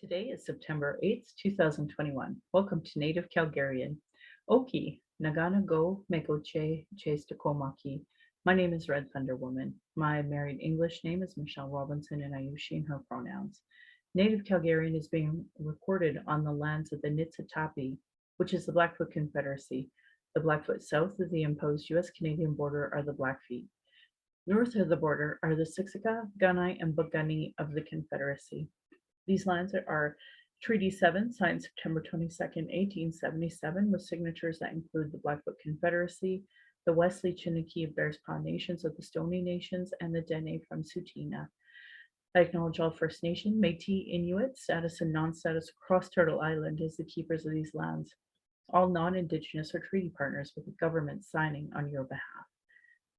Today is September 8th, 2021. Welcome to Native Calgarian. Oki, Nagana go Mekoche Chestakomaki. My name is Red Thunder Woman. My married English name is Michelle Robinson and I use she and her pronouns. Native Calgarian is being recorded on the lands of the Niitsitapi, which is the Blackfoot Confederacy. The Blackfoot south of the imposed US-Canadian border are the Blackfeet. North of the border are the Siksika, Gunai, and Bugani of the Confederacy. These lands are Treaty 7, signed September 22nd, 1877, with signatures that include the Blackfoot Confederacy, the Wesley Chiniki of Bearspaw Nations of the Stoney Nations, and the Dene from Tsuut'ina. I acknowledge all First Nation, Métis, Inuit, status and non-status across Turtle Island as the keepers of these lands. All non-Indigenous are treaty partners with the government signing on your behalf.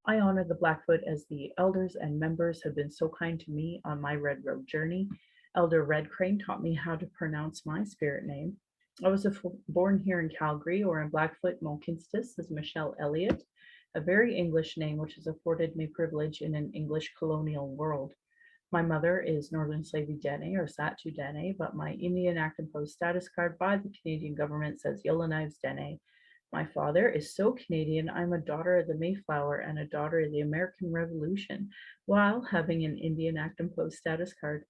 I honor the Blackfoot as the elders and members have been so kind to me on my Red Road journey. Elder Red Crane taught me how to pronounce my spirit name. I was born here in Calgary, or in Blackfoot, Mohkinstsis, as Michelle Elliott, a very English name which has afforded me privilege in an English colonial world. My mother is Northern Slavey Dene, or Satu Dene, but my Indian Act imposed status card by the Canadian government says Yellowknives Dene. My father is so Canadian, I'm a daughter of the Mayflower and a daughter of the American Revolution, while having an Indian Act imposed status card.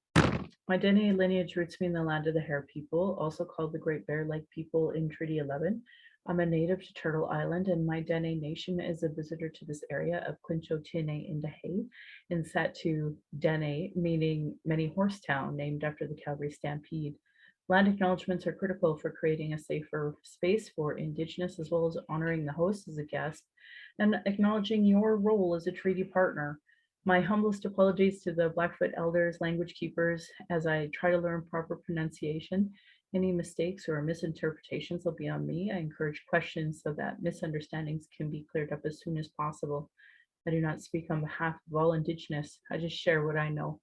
My Dene lineage roots me in the land of the Hare people, also called the Great Bear Lake people in Treaty 11. I'm a native to Turtle Island, and my Dene nation is a visitor to this area of Quinchotine Indahe in Satu Dene, meaning many horse town, named after the Calgary Stampede. Land acknowledgements are critical for creating a safer space for Indigenous, as well as honoring the host as a guest and acknowledging your role as a treaty partner. My humblest apologies to the Blackfoot elders, language keepers, as I try to learn proper pronunciation. Any mistakes or misinterpretations will be on me. I encourage questions so that misunderstandings can be cleared up as soon as possible. I do not speak on behalf of all Indigenous. I just share what I know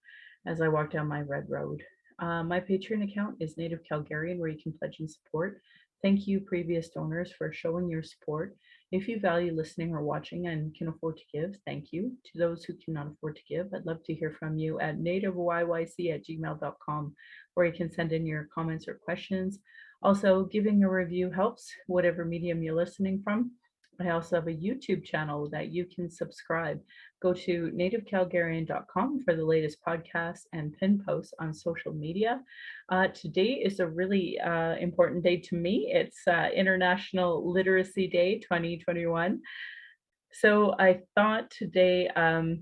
as I walk down my red road. My Patreon account is Native Calgarian, where you can pledge and support. Thank you, previous donors, for showing your support. If you value listening or watching and can afford to give, thank you. To those who cannot afford to give, I'd love to hear from you at nativeyyc@gmail.com, where you can send in your comments or questions. Also, giving a review helps, whatever medium you're listening from. I also have a YouTube channel that you can subscribe. Go to nativecalgarian.com for the latest podcasts and pin posts on social media. Today is a really important day to me. It's International Literacy Day 2021. So I thought today, I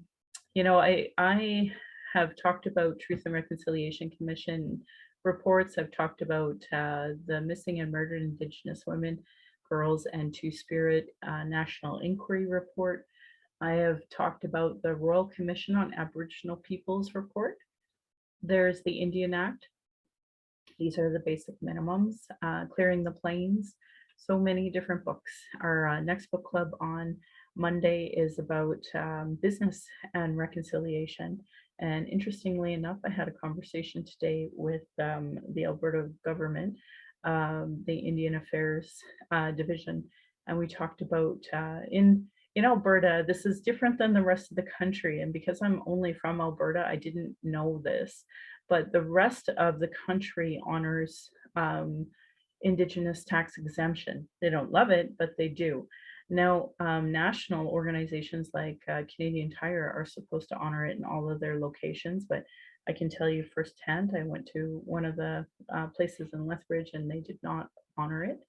have talked about Truth and Reconciliation Commission reports. I've talked about the missing and murdered Indigenous women, girls, and Two-Spirit National Inquiry Report. I have talked about the Royal Commission on Aboriginal Peoples report. There's the Indian Act. These are the basic minimums. Clearing the Plains. So many different books. Our next book club on Monday is about business and reconciliation. And interestingly enough, I had a conversation today with the Alberta government, the Indian Affairs Division, and we talked about in Alberta, this is different than the rest of the country. And because I'm only from Alberta, I didn't know this, but the rest of the country honors Indigenous tax exemption. They don't love it, but they do. Now, national organizations like Canadian Tire are supposed to honor it in all of their locations, but I can tell you firsthand, I went to one of the places in Lethbridge and they did not honor it.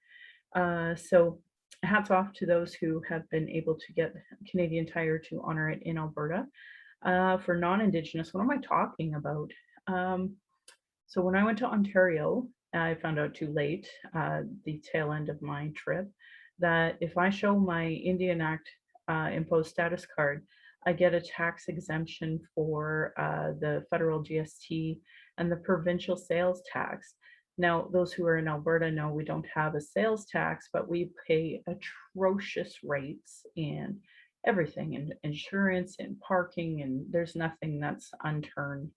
So hats off to those who have been able to get Canadian Tire to honor it in Alberta. For non-Indigenous, what am I talking about? So when I went to Ontario, I found out too late, the tail end of my trip, that if I show my Indian Act imposed status card, I get a tax exemption for the federal GST and the provincial sales tax. Now, those who are in Alberta know we don't have a sales tax, but we pay atrocious rates in everything, in insurance and parking, and there's nothing that's unturned.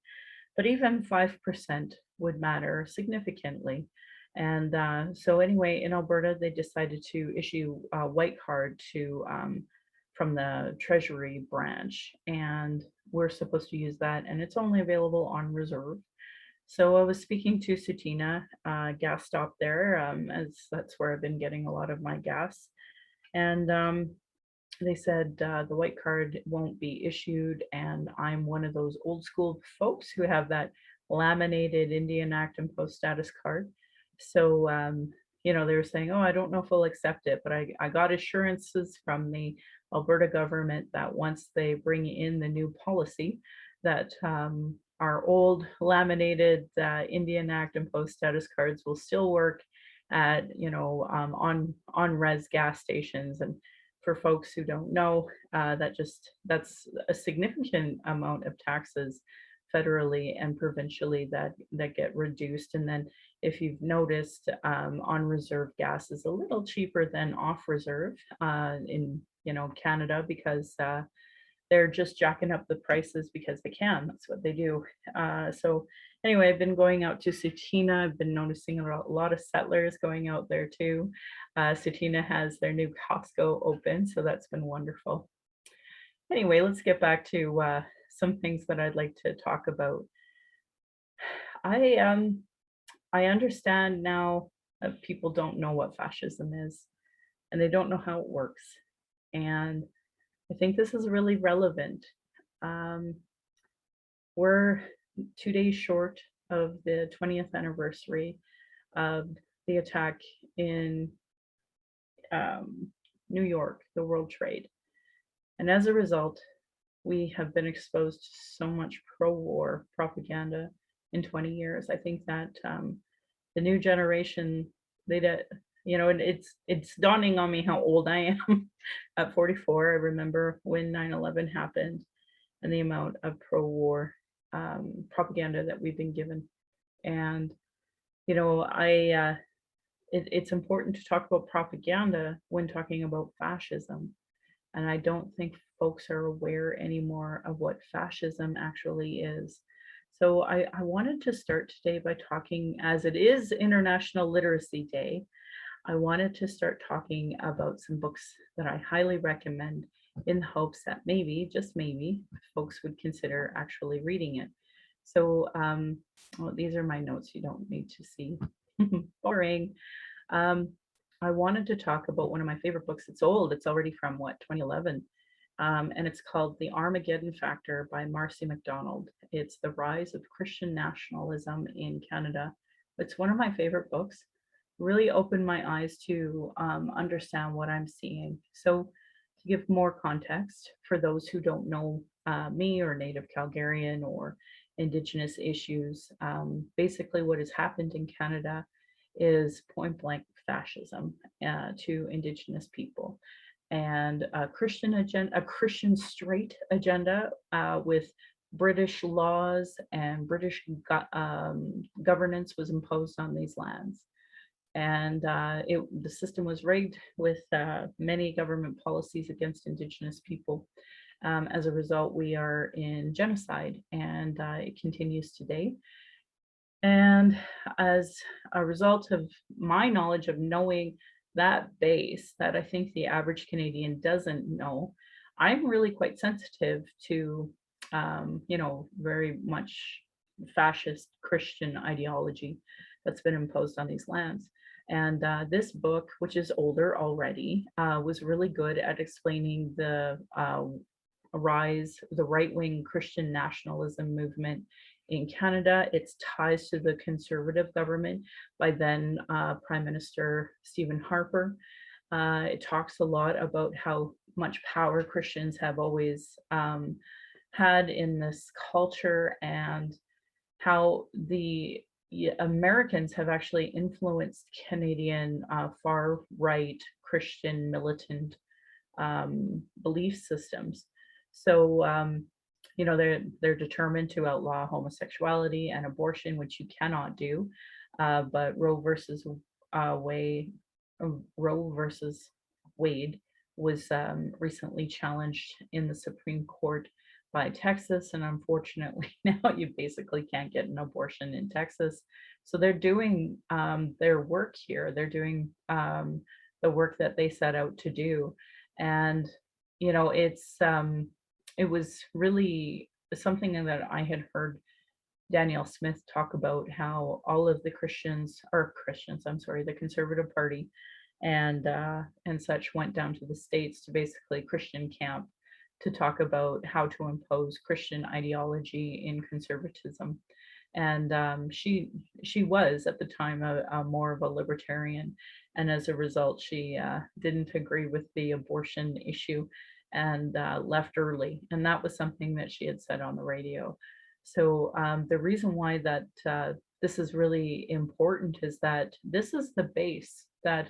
But even 5% would matter significantly. And so anyway, in Alberta, they decided to issue a white card to from the Treasury branch, and we're supposed to use that, and it's only available on reserve. So I was speaking to Sutina, gas stop there, as that's where I've been getting a lot of my gas. And they said the white card won't be issued, and I'm one of those old school folks who have that laminated Indian Act and Post status card. So, they were saying, oh, I don't know if we'll accept it, but I got assurances from the Alberta government that once they bring in the new policy, that our old laminated Indian Act and Post status cards will still work at, on res gas stations. And for folks who don't know, that's a significant amount of taxes federally and provincially that get reduced. And then if you've noticed, on reserve gas is a little cheaper than off reserve in Canada, because they're just jacking up the prices because they can. That's what they do. So anyway, I've been going out to Sutina. I've been noticing a lot of settlers going out there too. Sutina has their new Costco open, so that's been wonderful. Anyway, let's get back to some things that I'd like to talk about. I understand now that people don't know what fascism is, and they don't know how it works. And I think this is really relevant. We're 2 days short of the 20th anniversary of the attack in New York, the World Trade. And as a result, we have been exposed to so much pro-war propaganda in 20 years. I think that the new generation, it's dawning on me how old I am. At 44, I remember when 9/11 happened and the amount of pro-war propaganda that we've been given. And it's important to talk about propaganda when talking about fascism. And I don't think folks are aware anymore of what fascism actually is. So I wanted to start today by talking, as it is International Literacy Day, I wanted to start talking about some books that I highly recommend, in the hopes that maybe, just maybe, folks would consider actually reading it. So these are my notes. You don't need to see. Boring. I wanted to talk about one of my favorite books. It's old. It's already from 2011. And it's called The Armageddon Factor by Marci Macdonald. It's The Rise of Christian Nationalism in Canada. It's one of my favorite books. Really opened my eyes to understand what I'm seeing. So to give more context for those who don't know me or Native Calgarian or Indigenous issues, basically what has happened in Canada is point blank fascism to Indigenous people, and a Christian straight agenda with British laws and British governance was imposed on these lands. And the system was rigged with many government policies against Indigenous people. As a result, we are in genocide, and it continues today. And as a result of my knowledge of knowing that base that I think the average Canadian doesn't know, I'm really quite sensitive to, very much fascist Christian ideology that's been imposed on these lands. And this book, which is older already, was really good at explaining the rise, the right-wing Christian nationalism movement in Canada, its ties to the Conservative government by then Prime Minister Stephen Harper. It talks a lot about how much power Christians have always had in this culture, and how the Americans have actually influenced Canadian far-right Christian militant belief systems. So they're determined to outlaw homosexuality and abortion, which you cannot do. But Roe versus Wade was recently challenged in the Supreme Court by Texas, and unfortunately now you basically can't get an abortion in Texas. So they're doing their work here. They're doing the work that they set out to do, and it was really something that I had heard Danielle Smith talk about how all of the the Conservative Party and such went down to the States to basically Christian camp to talk about how to impose Christian ideology in conservatism. And she was at the time a more of a libertarian, and as a result, she didn't agree with the abortion issue and left early. And that was something that she had said on the radio. So the reason why that this is really important is that this is the base that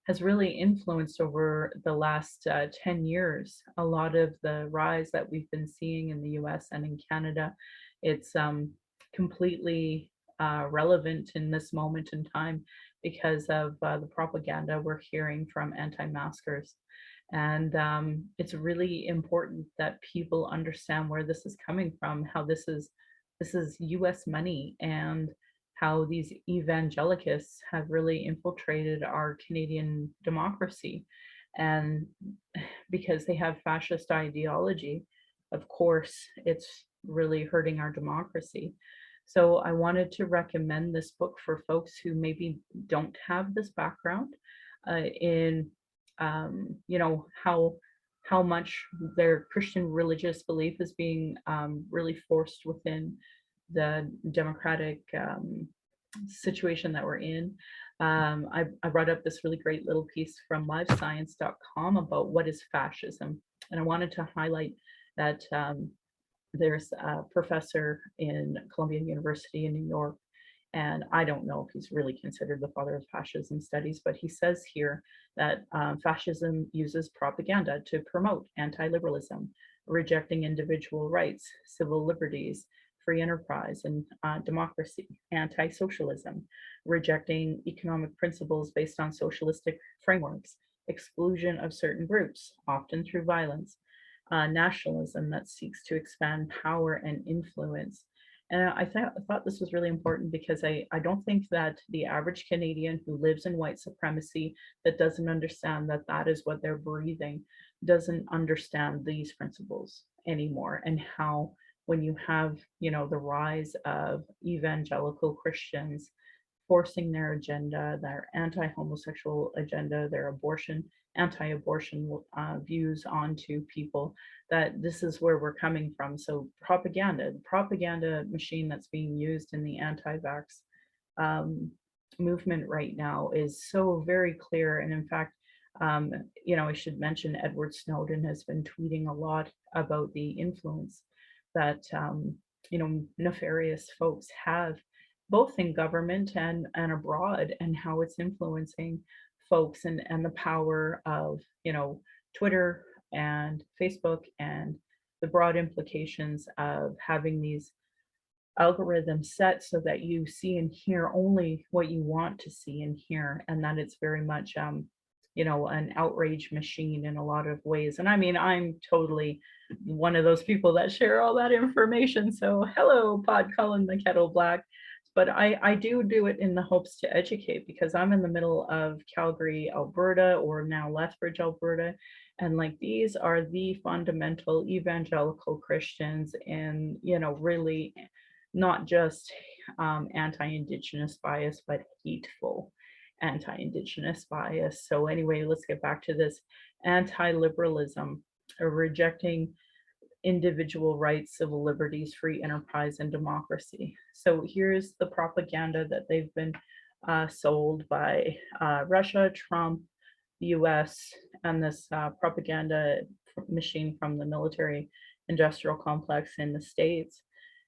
has really influenced over the last 10 years a lot of the rise that we've been seeing in the US and in Canada. It's completely relevant in this moment in time because of the propaganda we're hearing from anti-maskers. And it's really important that people understand where this is coming from, how this is US money, and how these evangelicists have really infiltrated our Canadian democracy. And because they have fascist ideology, of course, it's really hurting our democracy. So I wanted to recommend this book for folks who maybe don't have this background in, how much their Christian religious belief is being really forced within the democratic situation that we're in. I brought up this really great little piece from livescience.com about what is fascism. And I wanted to highlight that there's a professor in Columbia University in New York, and I don't know if he's really considered the father of fascism studies, but he says here that fascism uses propaganda to promote anti-liberalism, rejecting individual rights, civil liberties, free enterprise, and democracy, anti-socialism, rejecting economic principles based on socialistic frameworks, exclusion of certain groups, often through violence, nationalism that seeks to expand power and influence. And I thought this was really important because I don't think that the average Canadian who lives in white supremacy, that doesn't understand that that is what they're breathing, doesn't understand these principles anymore, and how when you have, the rise of evangelical Christians forcing their agenda, their anti-homosexual agenda, their anti-abortion views onto people, that this is where we're coming from. So the propaganda machine that's being used in the anti-vax movement right now is so very clear. And in fact, I should mention Edward Snowden has been tweeting a lot about the influence that nefarious folks have both in government and abroad, and how it's influencing folks, and the power of Twitter and Facebook, and the broad implications of having these algorithms set so that you see and hear only what you want to see and hear, and that it's very much an outrage machine in a lot of ways. And I mean, I'm totally one of those people that share all that information. So hello, pot calling the kettle black. But I do it in the hopes to educate, because I'm in the middle of Calgary, Alberta, or now Lethbridge, Alberta. And like, these are the fundamental evangelical Christians, and, really not just anti-Indigenous bias, but hateful anti-Indigenous bias. So anyway, let's get back to this anti-liberalism, rejecting individual rights, civil liberties, free enterprise, and democracy. So here's the propaganda that they've been sold by Russia, Trump, the US, and this propaganda machine from the military industrial complex in the States,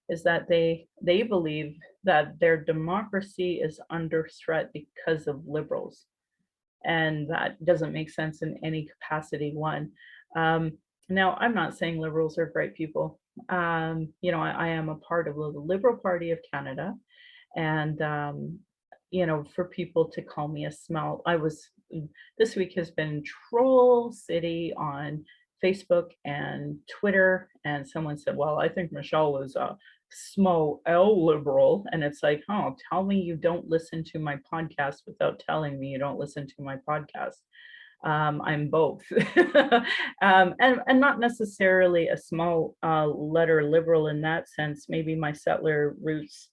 is that they believe that their democracy is under threat because of liberals. And that doesn't make sense in any capacity. Now, I'm not saying liberals are great people. I am a part of the Liberal Party of Canada, and for people to call me a smell, this week has been troll city on Facebook and Twitter, and someone said, well, I think Michelle is a small L liberal. And it's like, oh, tell me you don't listen to my podcast without telling me you don't listen to my podcast. I'm both. And not necessarily a small letter liberal in that sense. Maybe my settler roots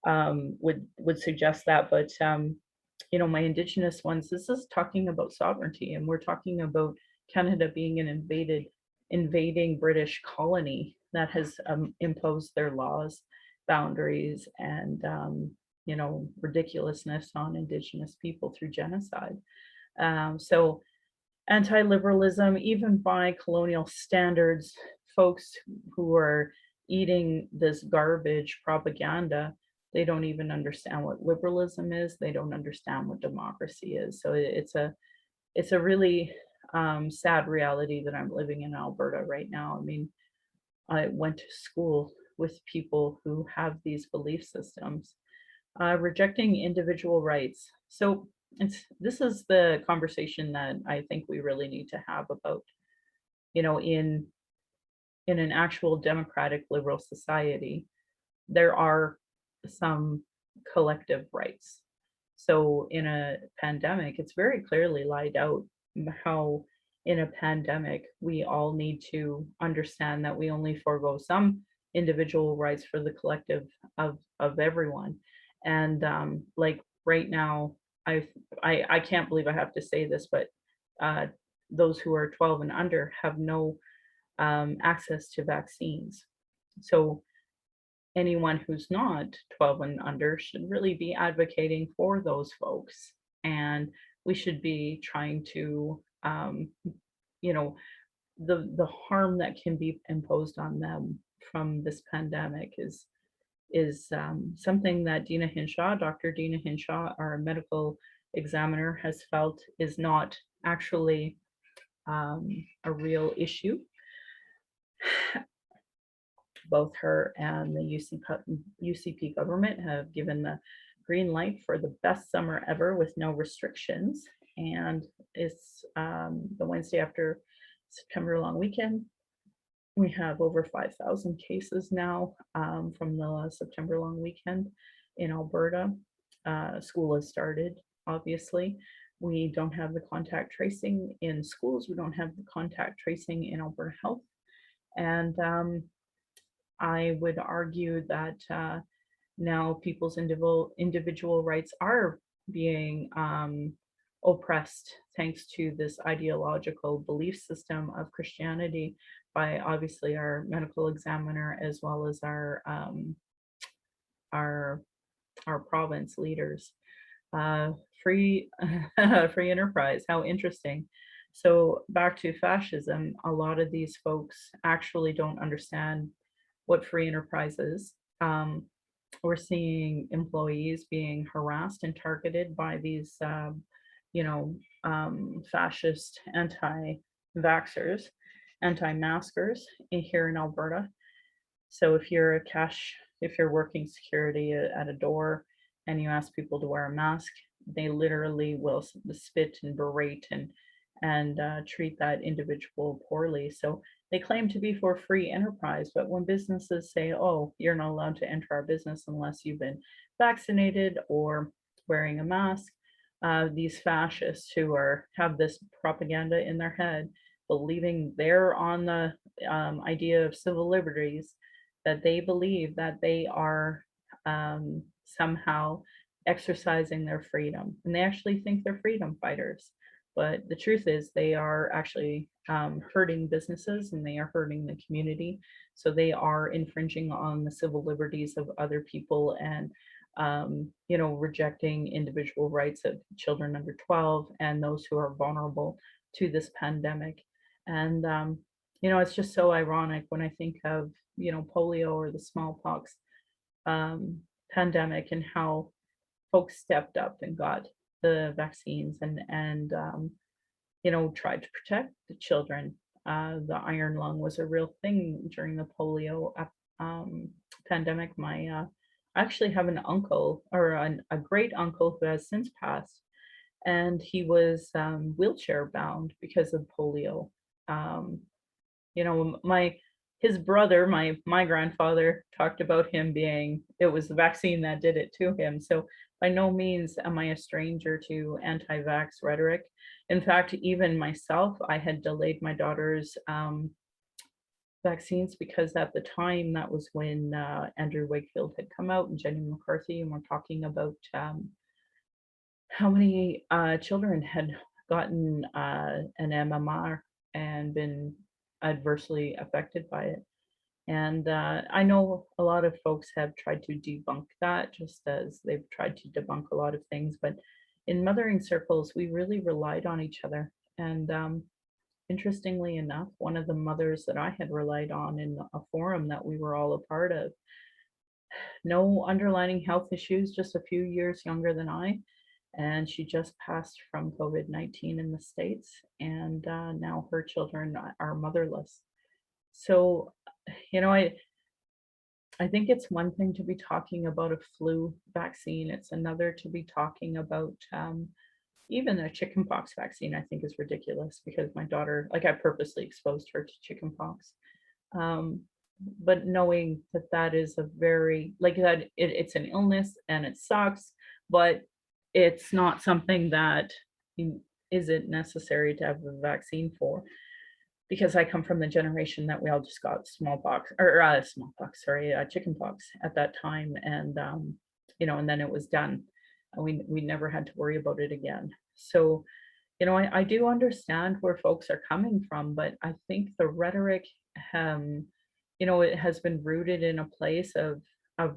would suggest that, but my Indigenous ones, this is talking about sovereignty, and we're talking about Canada being an invading British colony that has imposed their laws, boundaries, and ridiculousness on Indigenous people through genocide. So anti-liberalism, even by colonial standards, folks who are eating this garbage propaganda, they don't even understand what liberalism is. They don't understand what democracy is. So it's a really sad reality that I'm living in Alberta right now. I mean, I went to school with people who have these belief systems, rejecting individual rights. So this is the conversation that I think we really need to have about, in an actual democratic liberal society, there are some collective rights. So in a pandemic, it's very clearly laid out how in a pandemic, we all need to understand that we only forego some individual rights for the collective of everyone. And like right now, I can't believe I have to say this, but those who are 12 and under have no access to vaccines. So anyone who's not 12 and under should really be advocating for those folks. And we should be trying to, the harm that can be imposed on them from this pandemic is something that Dr. Dina Hinshaw, our medical examiner, has felt is not actually a real issue. Both her and the UCP government have given the green light for the best summer ever with no restrictions. And it's the Wednesday after September long weekend. We have over 5,000 cases now from the September long weekend in Alberta. School has started, obviously. We don't have the contact tracing in schools. We don't have the contact tracing in Alberta Health. And I would argue that now people's individual rights are being oppressed thanks to this ideological belief system of Christianity by obviously our medical examiner as well as our province leaders. Free enterprise, how interesting. So back to fascism, a lot of these folks actually don't understand what free enterprise is. We're seeing employees being harassed and targeted by these, fascist anti-vaxxers, anti-maskers here in Alberta. So if you're working security at a door and you ask people to wear a mask, they literally will spit and berate and treat that individual poorly. So they claim to be for free enterprise, but when businesses say, oh, you're not allowed to enter our business unless you've been vaccinated or wearing a mask, these fascists who have this propaganda in their head, believing they're on the idea of civil liberties, that they believe that they are somehow exercising their freedom. And they actually think they're freedom fighters. But the truth is they are actually hurting businesses and they are hurting the community. So they are infringing on the civil liberties of other people and, rejecting individual rights of children under 12 and those who are vulnerable to this pandemic. And, it's just so ironic when I think of, polio or the smallpox pandemic and how folks stepped up and got the vaccines and tried to protect the children. The iron lung was a real thing during the polio pandemic. I actually have an uncle or a great uncle who has since passed, and he was wheelchair bound because of polio. My his brother, my grandfather, talked about him being, it was the vaccine that did it to him. So by no means am I a stranger to anti-vax rhetoric. In fact, even myself, I had delayed my daughter's vaccines because at the time that was when Andrew Wakefield had come out and Jenny McCarthy, and we're talking about how many children had gotten an MMR and been adversely affected by it. And I know a lot of folks have tried to debunk that, just as they've tried to debunk a lot of things. But in mothering circles, we really relied on each other. And interestingly enough, one of the mothers that I had relied on in a forum that we were all a part of, no underlying health issues, just a few years younger than I. And she just passed from COVID-19 in the States. And now her children are motherless. So, you know, I think it's one thing to be talking about a flu vaccine. It's another to be talking about even a chickenpox vaccine. I think is ridiculous because my daughter, like I purposely exposed her to chickenpox. But knowing that that is a very, like that, it's an illness and it sucks, but it's not something that isn't necessary to have a vaccine for. Because I come from the generation that we all just got smallpox or chickenpox at that time, and you know, and then it was done. We never had to worry about it again. So, you know, I do understand where folks are coming from, but I think the rhetoric, you know, it has been rooted in a place of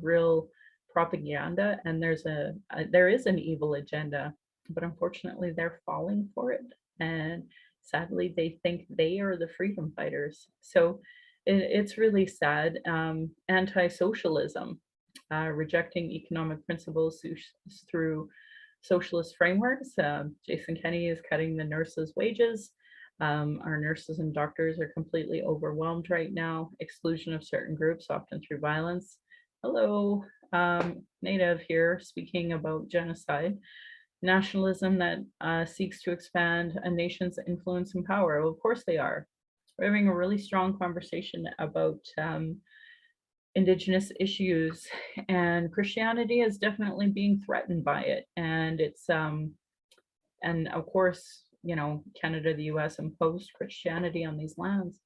real propaganda, and there is an evil agenda, but unfortunately, they're falling for it, and sadly, they think they are the freedom fighters. So it's really sad. Anti-socialism, rejecting economic principles through socialist frameworks. Jason Kenney is cutting the nurses' wages. Our nurses and doctors are completely overwhelmed right now. Exclusion of certain groups, often through violence. Hello, Native here, speaking about genocide. Nationalism that seeks to expand a nation's influence and power. Well, of course they are. We're having a really strong conversation about Indigenous issues, and Christianity is definitely being threatened by it. And it's, and of course, you know, Canada, the US imposed Christianity on these lands.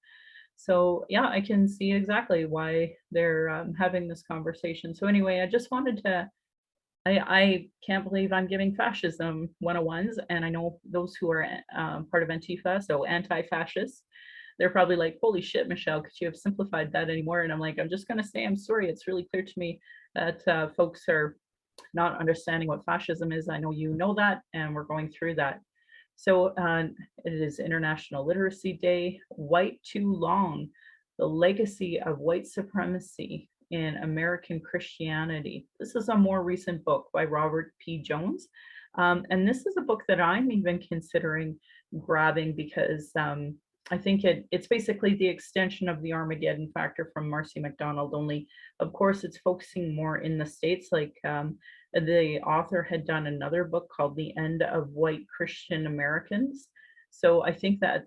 So yeah, I can see exactly why they're having this conversation. So anyway, I just wanted to, I can't believe I'm giving fascism 101s, and I know those who are part of Antifa, so anti-fascists, they're probably like, holy shit, Michelle, could you have simplified that anymore? And I'm like, I'm just going to say, I'm sorry. It's really clear to me that folks are not understanding what fascism is. I know you know that, and we're going through that. So it is International Literacy Day. White Too Long, the legacy of white supremacy in American Christianity. This is a more recent book by Robert P. Jones. And this is a book that I'm even considering grabbing because I think it's basically the extension of the Armageddon factor from Marci Macdonald, only of course it's focusing more in the States. Like the author had done another book called The End of White Christian Americans. So I think that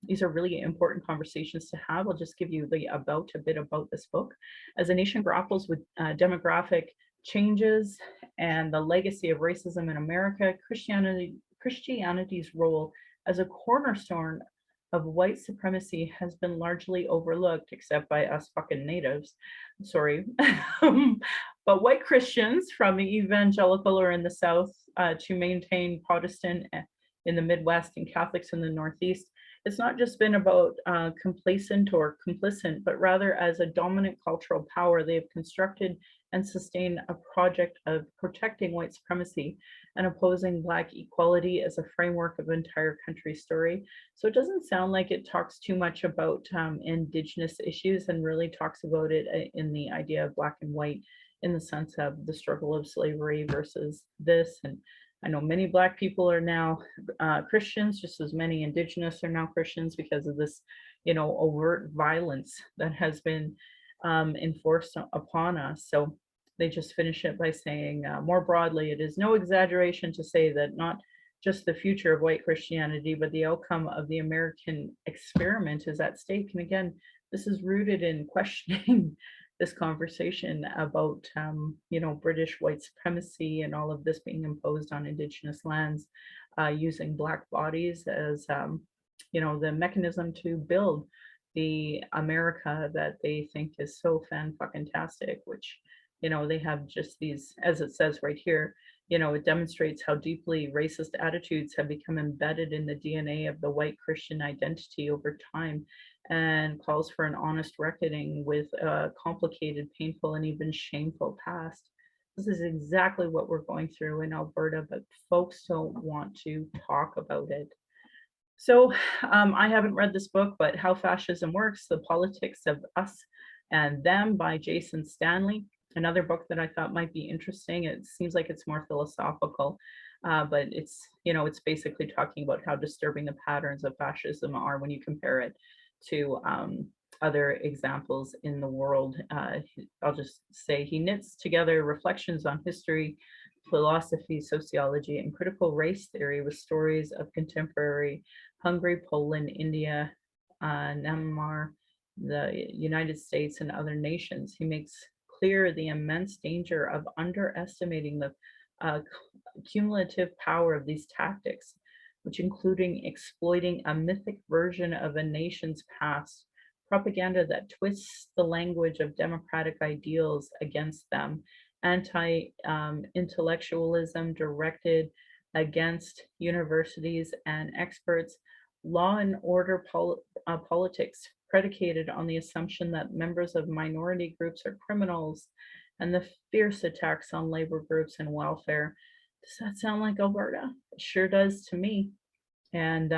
these are really important conversations to have. I'll just give you a bit about this book. As a nation grapples with demographic changes and the legacy of racism in America, Christianity's role as a cornerstone of white supremacy has been largely overlooked, except by us fucking natives. Sorry. But white Christians from the evangelical or in the South to maintain Protestant in the Midwest and Catholics in the Northeast, it's not just been about complacent or complicit, but rather as a dominant cultural power, they have constructed and sustained a project of protecting white supremacy and opposing Black equality as a framework of entire country story. So it doesn't sound like it talks too much about Indigenous issues and really talks about it in the idea of Black and white in the sense of the struggle of slavery versus this. And I know many Black people are now Christians, just as many Indigenous are now Christians because of this, you know, overt violence that has been enforced upon us. So they just finish it by saying, more broadly, it is no exaggeration to say that not just the future of white Christianity, but the outcome of the American experiment is at stake. And again, this is rooted in questioning this conversation about, British white supremacy and all of this being imposed on Indigenous lands, using Black bodies as, the mechanism to build the America that they think is so fan-fucking-tastic, which, they have just these, as it says right here, it demonstrates how deeply racist attitudes have become embedded in the DNA of the white Christian identity over time, and calls for an honest reckoning with a complicated, painful, and even shameful past. This is exactly what we're going through in Alberta, but folks don't want to talk about it. So I haven't read this book, but How Fascism Works, The Politics of Us and Them by Jason Stanley. Another book that I thought might be interesting. It seems like it's more philosophical, but it's basically talking about how disturbing the patterns of fascism are when you compare it to other examples in the world. I'll just say he knits together reflections on history, philosophy, sociology, and critical race theory with stories of contemporary Hungary, Poland, India, Myanmar, the United States, and other nations. He makes clear the immense danger of underestimating the cumulative power of these tactics, which including exploiting a mythic version of a nation's past, propaganda that twists the language of democratic ideals against them, anti-intellectualism directed against universities and experts, law and order politics predicated on the assumption that members of minority groups are criminals, and the fierce attacks on labor groups and welfare. Does that sound like Alberta? It sure does to me. And,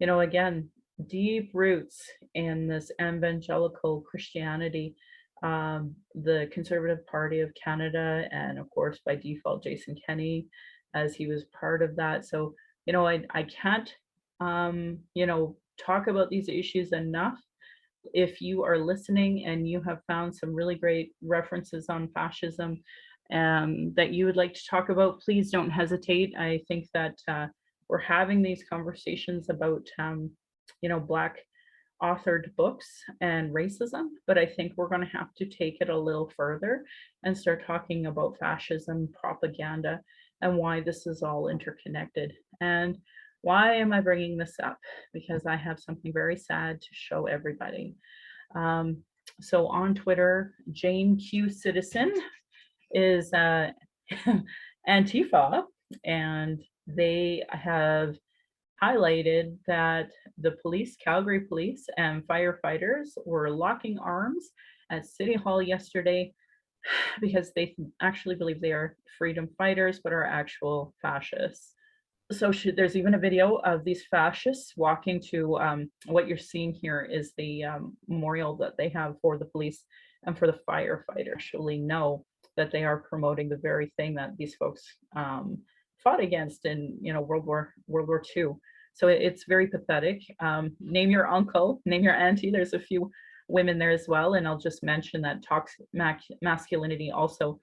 again, deep roots in this evangelical Christianity, the Conservative Party of Canada, and of course, by default, Jason Kenney, as he was part of that. So, I can't, talk about these issues enough. If you are listening and you have found some really great references on fascism that you would like to talk about, please don't hesitate. I think that we're having these conversations about, Black authored books and racism, but I think we're going to have to take it a little further and start talking about fascism, propaganda, and why this is all interconnected. And why am I bringing this up? Because I have something very sad to show everybody. So on Twitter, Jane Q Citizen is Antifa, and they have highlighted that the police, Calgary Police and firefighters were locking arms at City Hall yesterday because they actually believe they are freedom fighters, but are actual fascists. So there's even a video of these fascists walking to what you're seeing here is the memorial that they have for the police and for the firefighters. Actually know that they are promoting the very thing that these folks fought against in World War II. So it's very pathetic. Name your uncle, name your auntie. There's a few women there as well, and I'll just mention that toxic masculinity also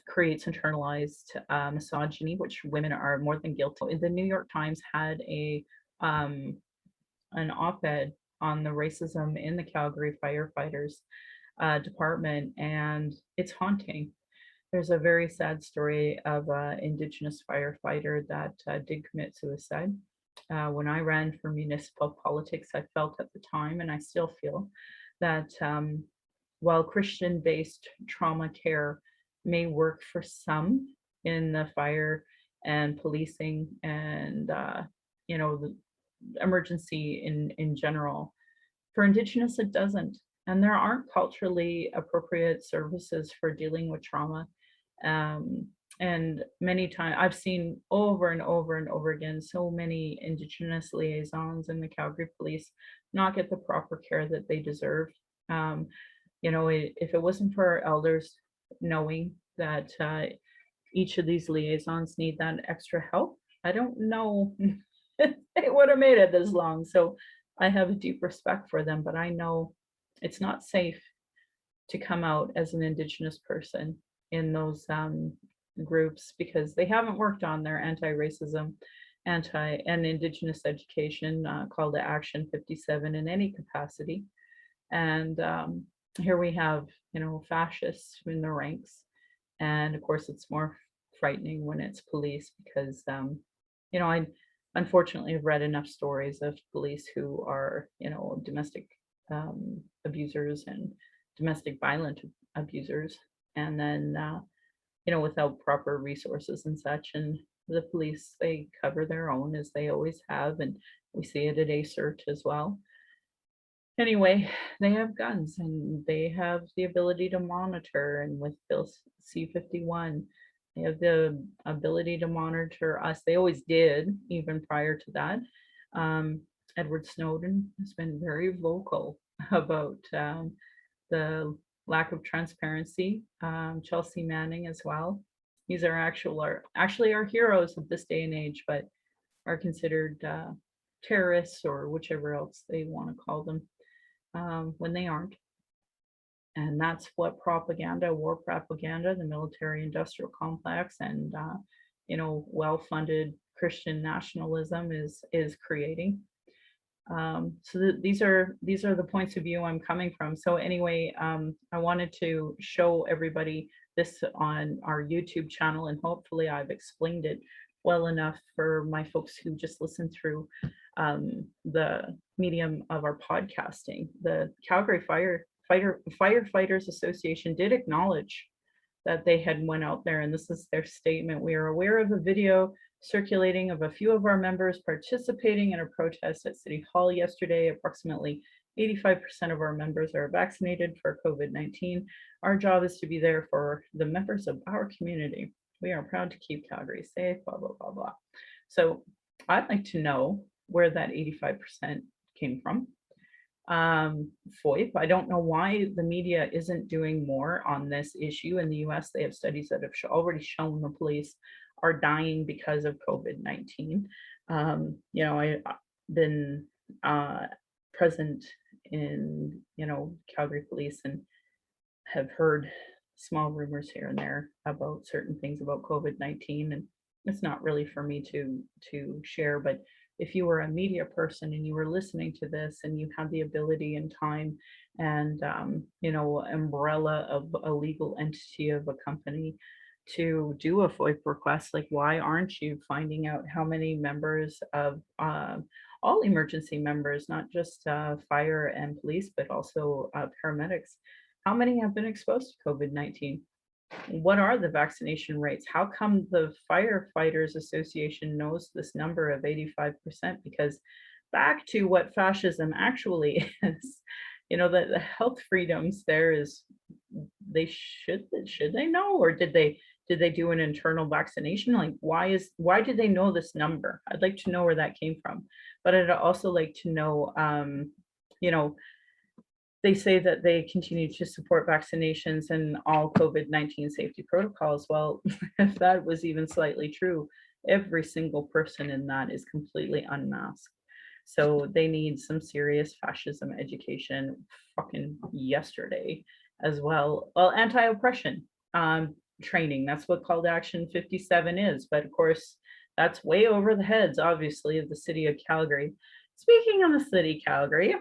creates internalized misogyny, which women are more than guilty. The New York Times had an op-ed on the racism in the Calgary firefighters department, and it's haunting. There's a very sad story of an Indigenous firefighter that did commit suicide. When I ran for municipal politics, I felt at the time, and I still feel, that while Christian-based trauma care may work for some in the fire and policing and the emergency in general, for Indigenous it doesn't. And there aren't culturally appropriate services for dealing with trauma. And many times I've seen over and over and over again, so many Indigenous liaisons in the Calgary Police not get the proper care that they deserve. If it wasn't for our elders knowing that each of these liaisons need that extra help, I don't know if they would have made it this long. So I have a deep respect for them, but I know it's not safe to come out as an Indigenous person in those groups, because they haven't worked on their anti-racism, and Indigenous education, call to action 57 in any capacity. And here we have, fascists in the ranks. And of course, it's more frightening when it's police because, I unfortunately have read enough stories of police who are, domestic abusers and domestic violent abusers. And then, without proper resources and such. And the police, they cover their own as they always have. And we see it at ACERT as well. Anyway, they have guns and they have the ability to monitor. And with Bill C-51, they have the ability to monitor us. They always did, even prior to that. Um, Edward Snowden has been very vocal about the lack of transparency. Chelsea Manning as well. These are actually our heroes of this day and age, but are considered terrorists or whichever else they want to call them when they aren't. And that's what propaganda, war propaganda, the military-industrial complex, and well-funded Christian nationalism is creating. So these are the points of view I'm coming from. So anyway, I wanted to show everybody this on our YouTube channel, and hopefully I've explained it well enough for my folks who just listen through the medium of our podcasting. The Calgary Firefighters Association did acknowledge that they had went out there, and this is their statement: "We are aware of a video circulating of a few of our members participating in a protest at City Hall yesterday. Approximately 85% of our members are vaccinated for COVID-19. Our job is to be there for the members of our community. We are proud to keep Calgary safe, blah, blah, blah, blah." So I'd like to know where that 85% came from. FOIP, I don't know why the media isn't doing more on this issue. In the US, they have studies that have already shown the police are dying because of COVID-19. I've been present in, Calgary Police and have heard small rumors here and there about certain things about COVID-19, and it's not really for me to share. But if you were a media person and you were listening to this and you had the ability and time and umbrella of a legal entity of a company to do a FOIP request, like, why aren't you finding out how many members of all emergency members, not just fire and police, but also paramedics, how many have been exposed to COVID-19? What are the vaccination rates? How come the Firefighters Association knows this number of 85%? Because back to what fascism actually is, the health freedoms there is, should they know, or did they do an internal vaccination? Like, why did they know this number? I'd like to know where that came from. But I'd also like to know, they say that they continue to support vaccinations and all COVID-19 safety protocols. Well, if that was even slightly true, every single person in that is completely unmasked. So they need some serious fascism education fucking yesterday as well. Well, anti-oppression training, that's what Call to Action 57 is. But of course, that's way over the heads, obviously, of the city of Calgary. Speaking of the city of Calgary,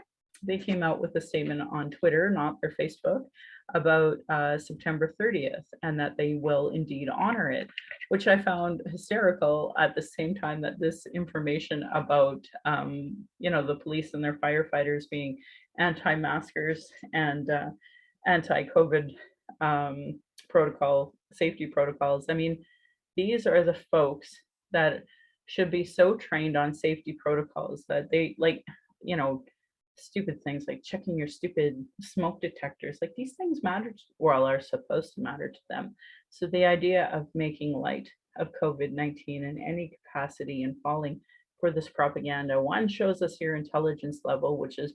they came out with a statement on Twitter, not their Facebook, about September 30th, and that they will indeed honor it, which I found hysterical at the same time that this information about, the police and their firefighters being anti-maskers and anti-COVID safety protocols. I mean, these are the folks that should be so trained on safety protocols that they, like, stupid things like checking your stupid smoke detectors, like, these things matter, are supposed to matter to them. So the idea of making light of COVID-19 in any capacity and falling for this propaganda, one, shows us your intelligence level, which is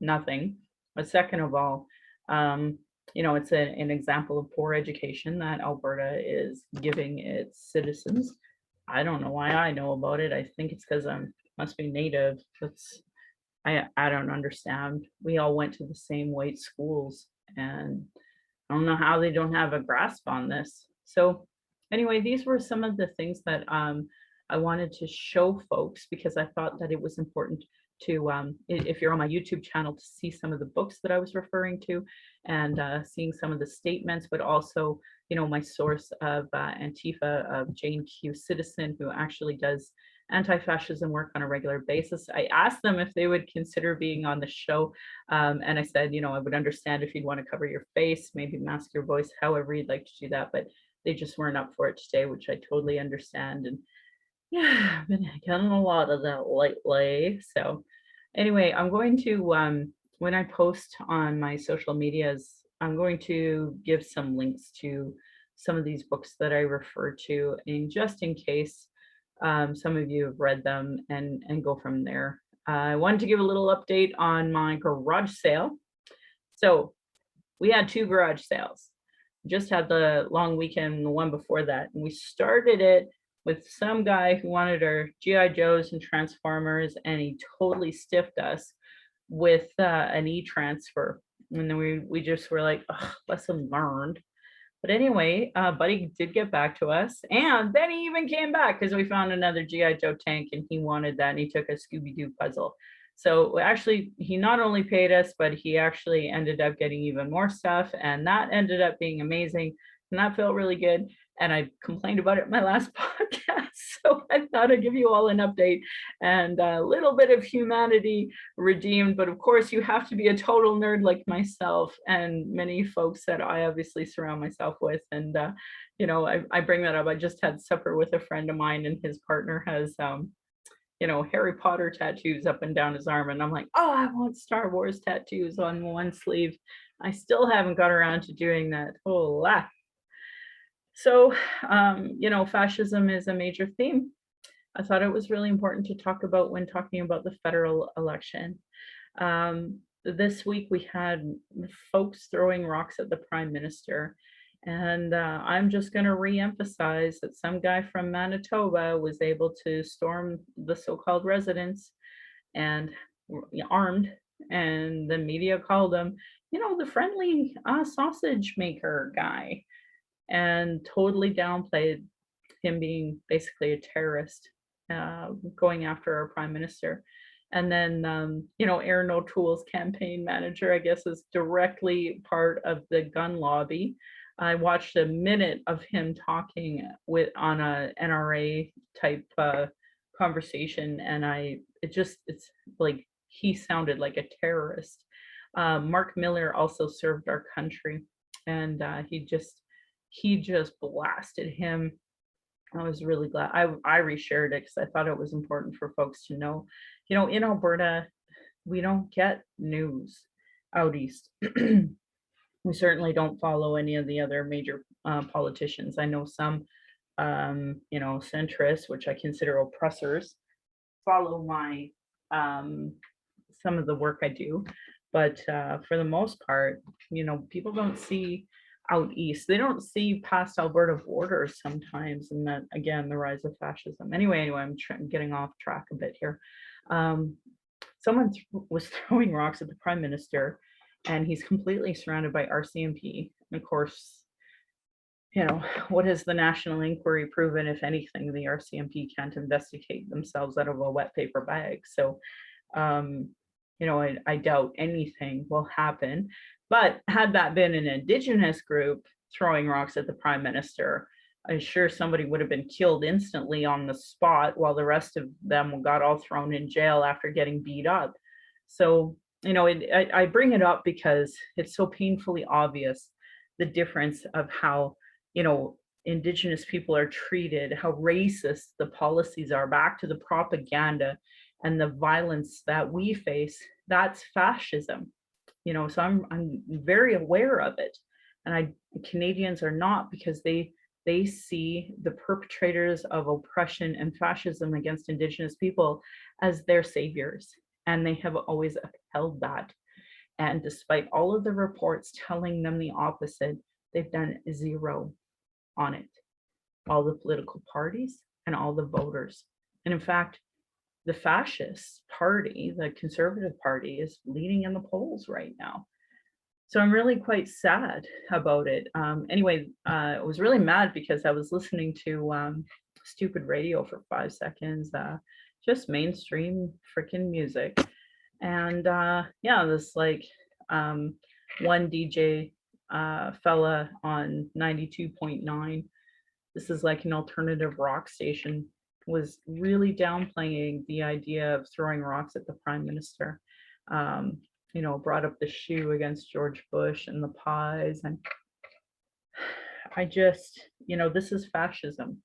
nothing. But second of all, it's an example of poor education that Alberta is giving its citizens. I don't know why I know about it. I think it's because I must be Native. I don't understand. We all went to the same white schools, and I don't know how they don't have a grasp on this. So anyway, these were some of the things that I wanted to show folks, because I thought that it was important to, if you're on my YouTube channel, to see some of the books that I was referring to, and seeing some of the statements, but also, you know, my source of Antifa, of Jane Q. Citizen, who actually does anti-fascism work on a regular basis. I asked them if they would consider being on the show, and I said, you know, I would understand if you'd want to cover your face, maybe mask your voice, however you'd like to do that, but they just weren't up for it today, which I totally understand. And yeah, I've been getting a lot of that lately. So anyway, I'm going to, when I post on my social medias, I'm going to give some links to some of these books that I refer to, and just in case some of you have read them, and go from there. I wanted to give a little update on my garage sale. So we had 2 garage sales. Just had the long weekend, the one before that, and we started it with some guy who wanted our GI Joes and Transformers, and he totally stiffed us with an e-transfer. And then we just were like, lesson learned. But anyway, Buddy did get back to us, and then he even came back because we found another GI Joe tank, and he wanted that, and he took a Scooby-Doo puzzle. So actually, he not only paid us, but he actually ended up getting even more stuff, and that ended up being amazing, and that felt really good. And I complained about it in my last podcast, so I thought I'd give you all an update and a little bit of humanity redeemed. But of course, you have to be a total nerd like myself and many folks that I obviously surround myself with. And you know, I bring that up. I just had supper with a friend of mine, and his partner has you know, Harry Potter tattoos up and down his arm, and I'm like, oh, I want Star Wars tattoos on one sleeve. I still haven't got around to doing that. Oh, so, you know, fascism is a major theme. I thought it was really important to talk about when talking about the federal election. This week we had folks throwing rocks at the Prime Minister, and I'm just going to re-emphasize that some guy from Manitoba was able to storm the so-called residence and armed, and the media called him, you know, the friendly sausage maker guy, and totally downplayed him being basically a terrorist going after our prime minister. And then, you know, Aaron O'Toole's campaign manager, I guess, is directly part of the gun lobby. I watched a minute of him talking on a NRA type conversation, and it's like he sounded like a terrorist. Mark Miller also served our country, and he just blasted him. I was really glad I reshared it because I thought it was important for folks to know. You know, in Alberta, we don't get news out east. We certainly don't follow any of the other major politicians. I know some, you know, centrists, which I consider oppressors, follow my some of the work I do, but for the most part, you know, people don't see out east. They don't see past Alberta borders sometimes, and that, again, the rise of fascism. Anyway, I'm getting off track a bit here. Someone was throwing rocks at the Prime Minister, and he's completely surrounded by RCMP. And of course, you know, what has the national inquiry proven? If anything, the RCMP can't investigate themselves out of a wet paper bag. So, you know, I doubt anything will happen. But had that been an Indigenous group throwing rocks at the Prime Minister, I'm sure somebody would have been killed instantly on the spot, while the rest of them got all thrown in jail after getting beat up. So, you know, I bring it up because it's so painfully obvious the difference of how, you know, Indigenous people are treated, how racist the policies are, back to the propaganda and the violence that we face. That's fascism. You know, so I'm very aware of it, and Canadians are not, because they see the perpetrators of oppression and fascism against Indigenous people as their saviors, and they have always upheld that. And despite all of the reports telling them the opposite, they've done zero on it. All the political parties and all the voters, and in fact, the fascist party, the Conservative Party, is leading in the polls right now. So I'm really quite sad about it. Anyway, I was really mad because I was listening to stupid radio for 5 seconds, just mainstream freaking music. And yeah, this like one DJ fella on 92.9, this is like an alternative rock station, was really downplaying the idea of throwing rocks at the prime minister. Um, brought up the shoe against George Bush and the pies. And I just, this is fascism,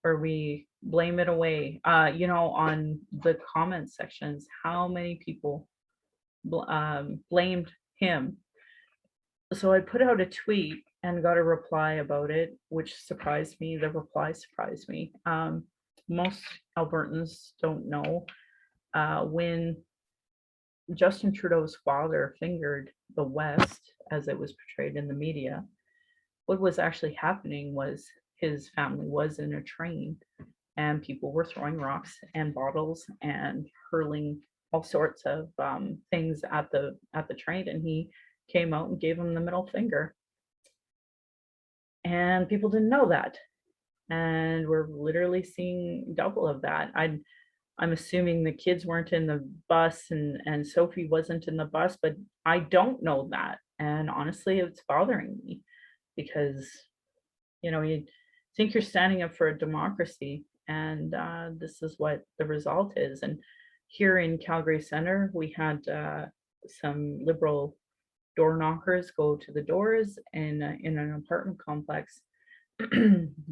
where we blame it away. On the comment sections, how many people blamed him. So I put out a tweet and got a reply about it, which surprised me. The reply surprised me. Most Albertans don't know when Justin Trudeau's father fingered the West, as it was portrayed in the media, what was actually happening was his family was in a train and people were throwing rocks and bottles and hurling all sorts of things at the train, and he came out and gave him the middle finger. And people didn't know that. And we're literally seeing double of that. I'm assuming the kids weren't in the bus and Sophie wasn't in the bus, but I don't know that. And honestly, it's bothering me because, you think you're standing up for a democracy, and this is what the result is. And here in Calgary Center, we had some Liberal door knockers go to the doors in an apartment complex.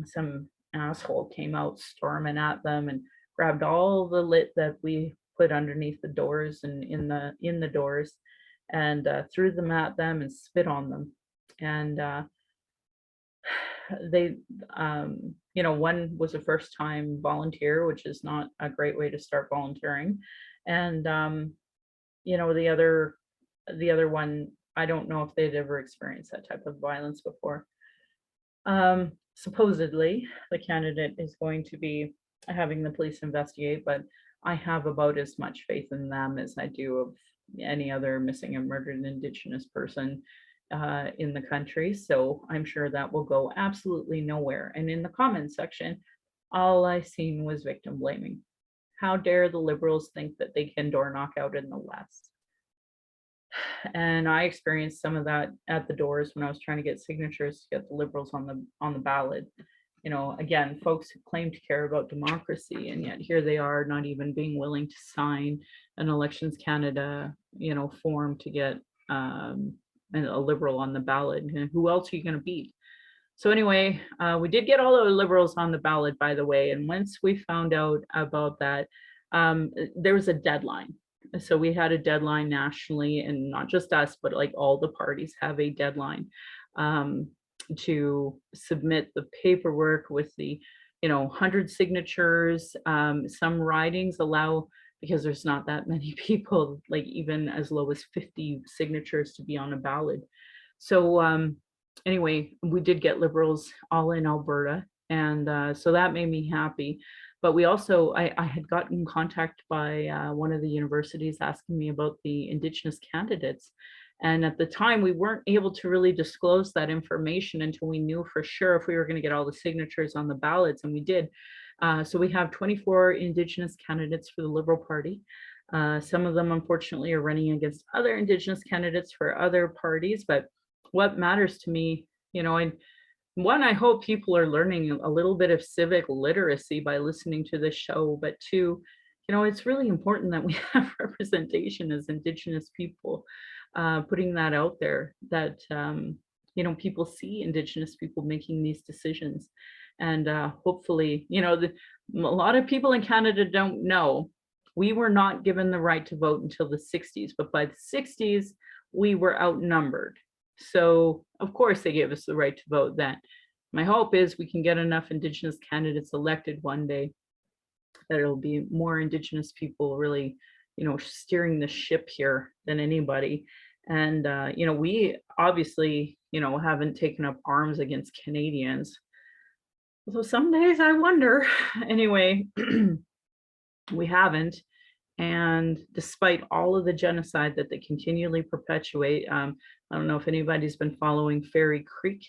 Some asshole came out storming at them and grabbed all the lit that we put underneath the doors and in the doors, and threw them at them and spit on them. And they one was a first time volunteer, which is not a great way to start volunteering. And the other one, I don't know if they'd ever experienced that type of violence before. Supposedly the candidate is going to be having the police investigate, but I have about as much faith in them as I do of any other missing and murdered Indigenous person in the country. So I'm sure that will go absolutely nowhere. And in the comments section, all I seen was victim blaming. How dare the Liberals think that they can door knock out in the West? And I experienced some of that at the doors when I was trying to get signatures to get the Liberals on the ballot. Again, folks who claim to care about democracy, and yet here they are not even being willing to sign an Elections Canada, form to get a Liberal on the ballot. And who else are you going to beat? So anyway, we did get all the Liberals on the ballot, by the way. And once we found out about that, there was a deadline. So we had a deadline nationally, and not just us, but like all the parties have a deadline to submit the paperwork with the 100 signatures. Some ridings allow, because there's not that many people, like even as low as 50 signatures to be on a ballot. So anyway, we did get Liberals all in Alberta, and so that made me happy. But we also, I had gotten contact by one of the universities asking me about the Indigenous candidates. And at the time, we weren't able to really disclose that information until we knew for sure if we were going to get all the signatures on the ballots, and we did. So we have 24 Indigenous candidates for the Liberal Party. Some of them, unfortunately, are running against other Indigenous candidates for other parties. But what matters to me, I hope people are learning a little bit of civic literacy by listening to this show. But two, it's really important that we have representation as Indigenous people, putting that out there, that, people see Indigenous people making these decisions. And hopefully, a lot of people in Canada don't know, we were not given the right to vote until the 60s, but by the 60s, we were outnumbered. So of course they gave us the right to vote then. My hope is we can get enough Indigenous candidates elected one day that it'll be more Indigenous people really, steering the ship here than anybody. And, we obviously, haven't taken up arms against Canadians. So some days I wonder, anyway, we haven't. And despite all of the genocide that they continually perpetuate, I don't know if anybody's been following Fairy Creek,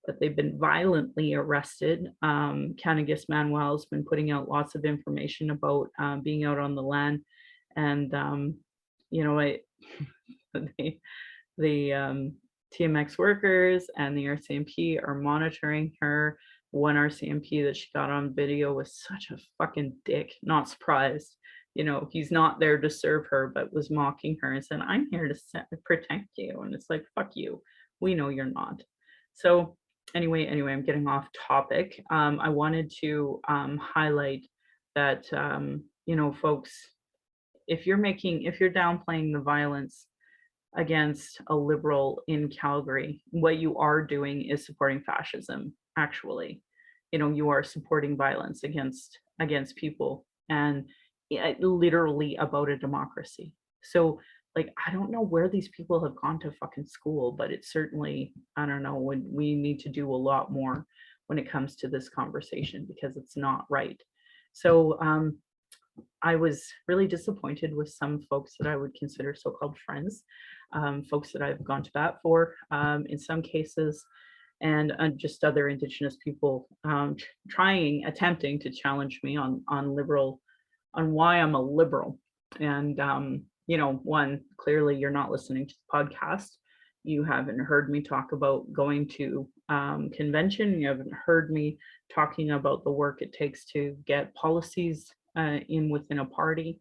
but they've been violently arrested. Canagis Manuel's been putting out lots of information about being out on the land, and you know, the TMX workers and the RCMP are monitoring her. One RCMP that she got on video was such a fucking dick. Not surprised. You know, he's not there to serve her, but was mocking her and said, "I'm here to protect you." And it's like, fuck you. We know you're not. So anyway, I'm getting off topic. I wanted to highlight that, you know, folks, if you're downplaying the violence against a liberal in Calgary, what you are doing is supporting fascism, actually. You know, you are supporting violence against people, and literally about a democracy. So like, I don't know where these people have gone to fucking school, but it's certainly, I don't know, we need to do a lot more when it comes to this conversation, because it's not right. So I was really disappointed with some folks that I would consider so-called friends, folks that I've gone to bat for in some cases, and just other Indigenous people attempting to challenge me on why I'm a liberal. And you know, one, clearly you're not listening to the podcast. You haven't heard me talk about going to convention. You haven't heard me talking about the work it takes to get policies within a party.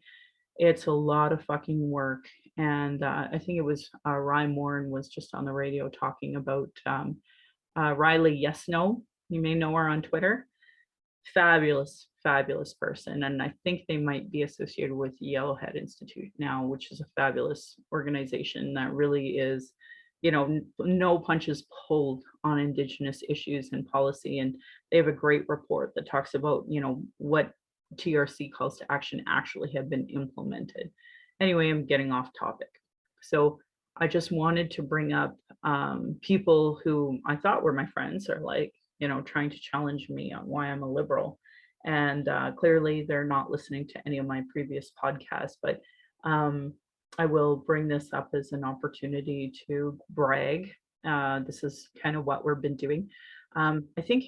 It's a lot of fucking work. And I think it was Rye Morin was just on the radio talking about Riley Yes No. You may know her on Twitter. Fabulous person. And I think they might be associated with Yellowhead Institute now, which is a fabulous organization that really is, you know, no punches pulled on Indigenous issues and policy. And they have a great report that talks about, you know, what TRC calls to action actually have been implemented. Anyway, I'm getting off topic. So I just wanted to bring up people who I thought were my friends are like, you know, trying to challenge me on why I'm a liberal. And clearly they're not listening to any of my previous podcasts, but I will bring this up as an opportunity to brag. This is kind of what we've been doing. I think,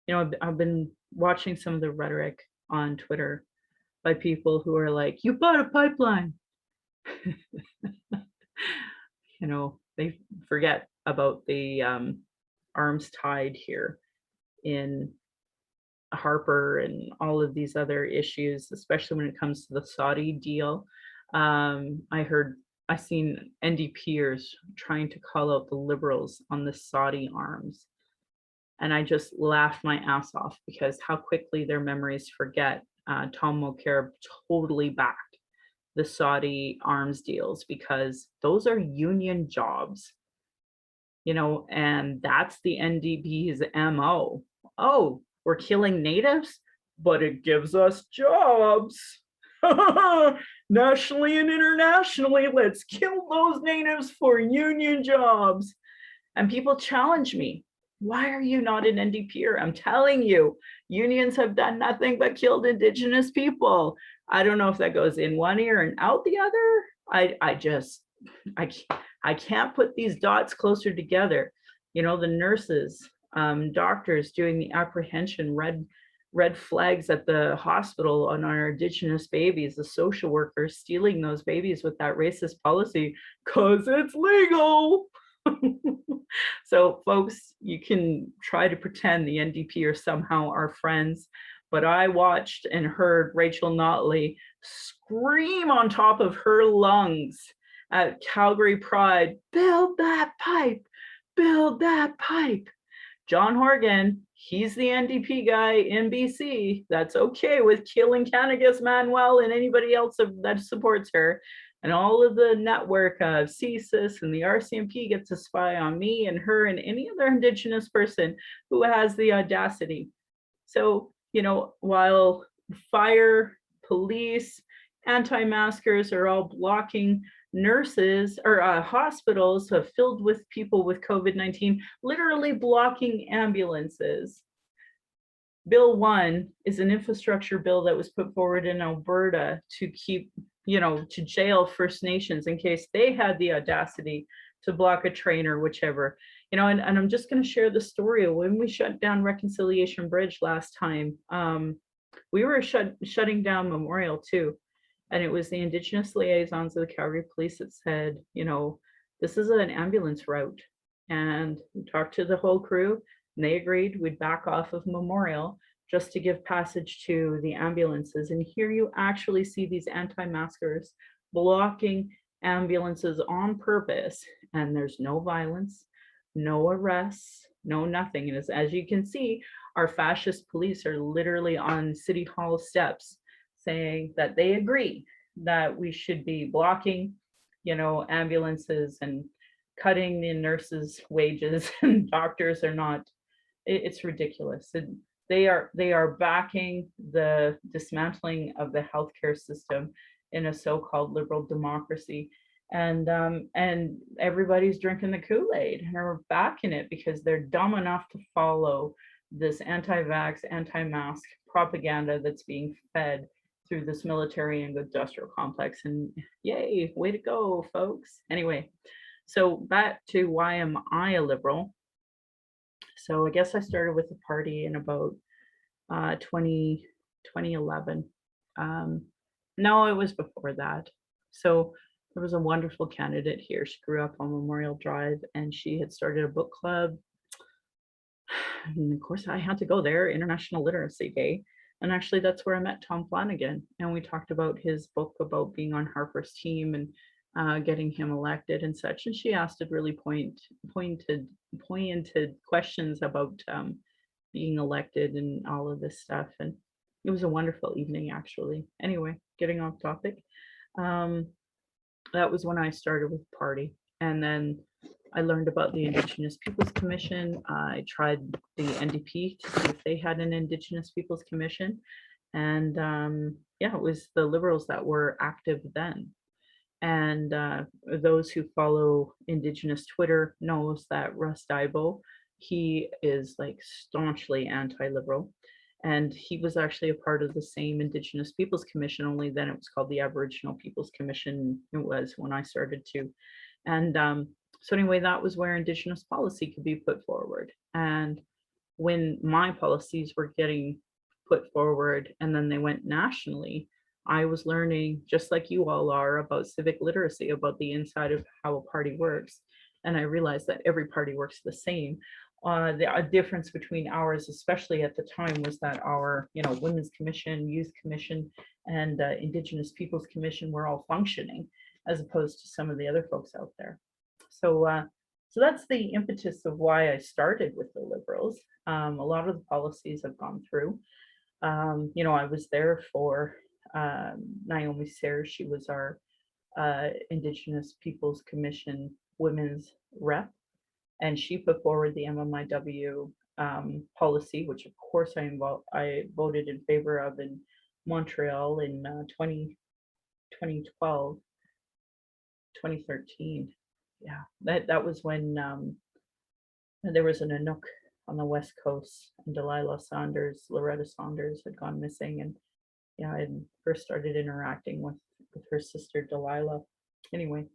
you know, I've been watching some of the rhetoric on Twitter by people who are like, you bought a pipeline. You know, they forget about the arms tied here in Harper and all of these other issues, especially when it comes to the Saudi deal. I seen NDPers trying to call out the liberals on the Saudi arms. And I just laughed my ass off because how quickly their memories forget. Tom Mulcair totally backed the Saudi arms deals because those are union jobs, you know, and that's the NDP's MO. Oh, we're killing natives, but it gives us jobs. Nationally and internationally, let's kill those natives for union jobs. And people challenge me. Why are you not an NDPer? I'm telling you, unions have done nothing but killed Indigenous people. I don't know if that goes in one ear and out the other. I can't put these dots closer together. You know, the nurses, doctors doing the apprehension, red flags at the hospital on our Indigenous babies, the social workers stealing those babies with that racist policy because it's legal. So folks, you can try to pretend the NDP are somehow our friends, but I watched and heard Rachel Notley scream on top of her lungs at Calgary Pride, build that pipe, build that pipe. John Horgan, he's the NDP guy in BC that's okay with killing Canagis Manuel and anybody else that supports her. And all of the network of CSIS and the RCMP gets to spy on me and her and any other Indigenous person who has the audacity. So, you know, while fire, police, anti-maskers are all blocking nurses or hospitals filled with people with COVID-19, literally blocking ambulances. Bill 1 is an infrastructure bill that was put forward in Alberta to keep, you know, to jail First Nations in case they had the audacity to block a train or whichever. and I'm just going to share the story of when we shut down Reconciliation Bridge last time. We were shutting down Memorial too. And it was the Indigenous liaisons of the Calgary Police that said, this is an ambulance route. And we talked to the whole crew, and they agreed we'd back off of Memorial just to give passage to the ambulances. And here you actually see these anti-maskers blocking ambulances on purpose, and there's no violence, no arrests, no nothing. And as you can see, our fascist police are literally on City Hall steps saying that they agree that we should be blocking, ambulances and cutting the nurses' wages and doctors are not. It's ridiculous. And they are backing the dismantling of the healthcare system in a so-called liberal democracy. And everybody's drinking the Kool-Aid and are backing it because they're dumb enough to follow this anti-vax, anti-mask propaganda that's being fed through this military and industrial complex. And yay, way to go, folks. Anyway, so back to why am I a liberal? So I guess I started with the party in about 2011. No, it was before that. So there was a wonderful candidate here. She grew up on Memorial Drive and she had started a book club. And of course, I had to go there, International Literacy Day. And actually, that's where I met Tom Flanagan. And we talked about his book about being on Harper's team and getting him elected and such. And she asked really pointed questions about being elected and all of this stuff. And it was a wonderful evening, actually. Anyway, getting off topic. That was when I started with the party. And then I learned about the Indigenous Peoples Commission. I tried the NDP to see if they had an Indigenous Peoples Commission. And yeah, it was the Liberals that were active then. And those who follow Indigenous Twitter knows that Russ Dibo, he is like staunchly anti-liberal. And he was actually a part of the same Indigenous Peoples Commission, only then it was called the Aboriginal Peoples Commission. It was when I started to. And so anyway, that was where Indigenous policy could be put forward. And when my policies were getting put forward and then they went nationally, I was learning, just like you all are, about civic literacy, about the inside of how a party works. And I realized that every party works the same. The difference between ours, especially at the time, was that our, Women's Commission, Youth Commission, and Indigenous Peoples Commission were all functioning, as opposed to some of the other folks out there. So, so that's the impetus of why I started with the Liberals. A lot of the policies I've gone through. I was there for Naomi Sayre. She was our Indigenous Peoples Commission women's rep. And she put forward the MMIW policy, which of course I voted in favor of in Montreal in 2012, 2013. Yeah, that was when there was an Inuk on the West Coast, and Loretta Saunders had gone missing. And yeah, I had first started interacting with her sister Delilah. Anyway,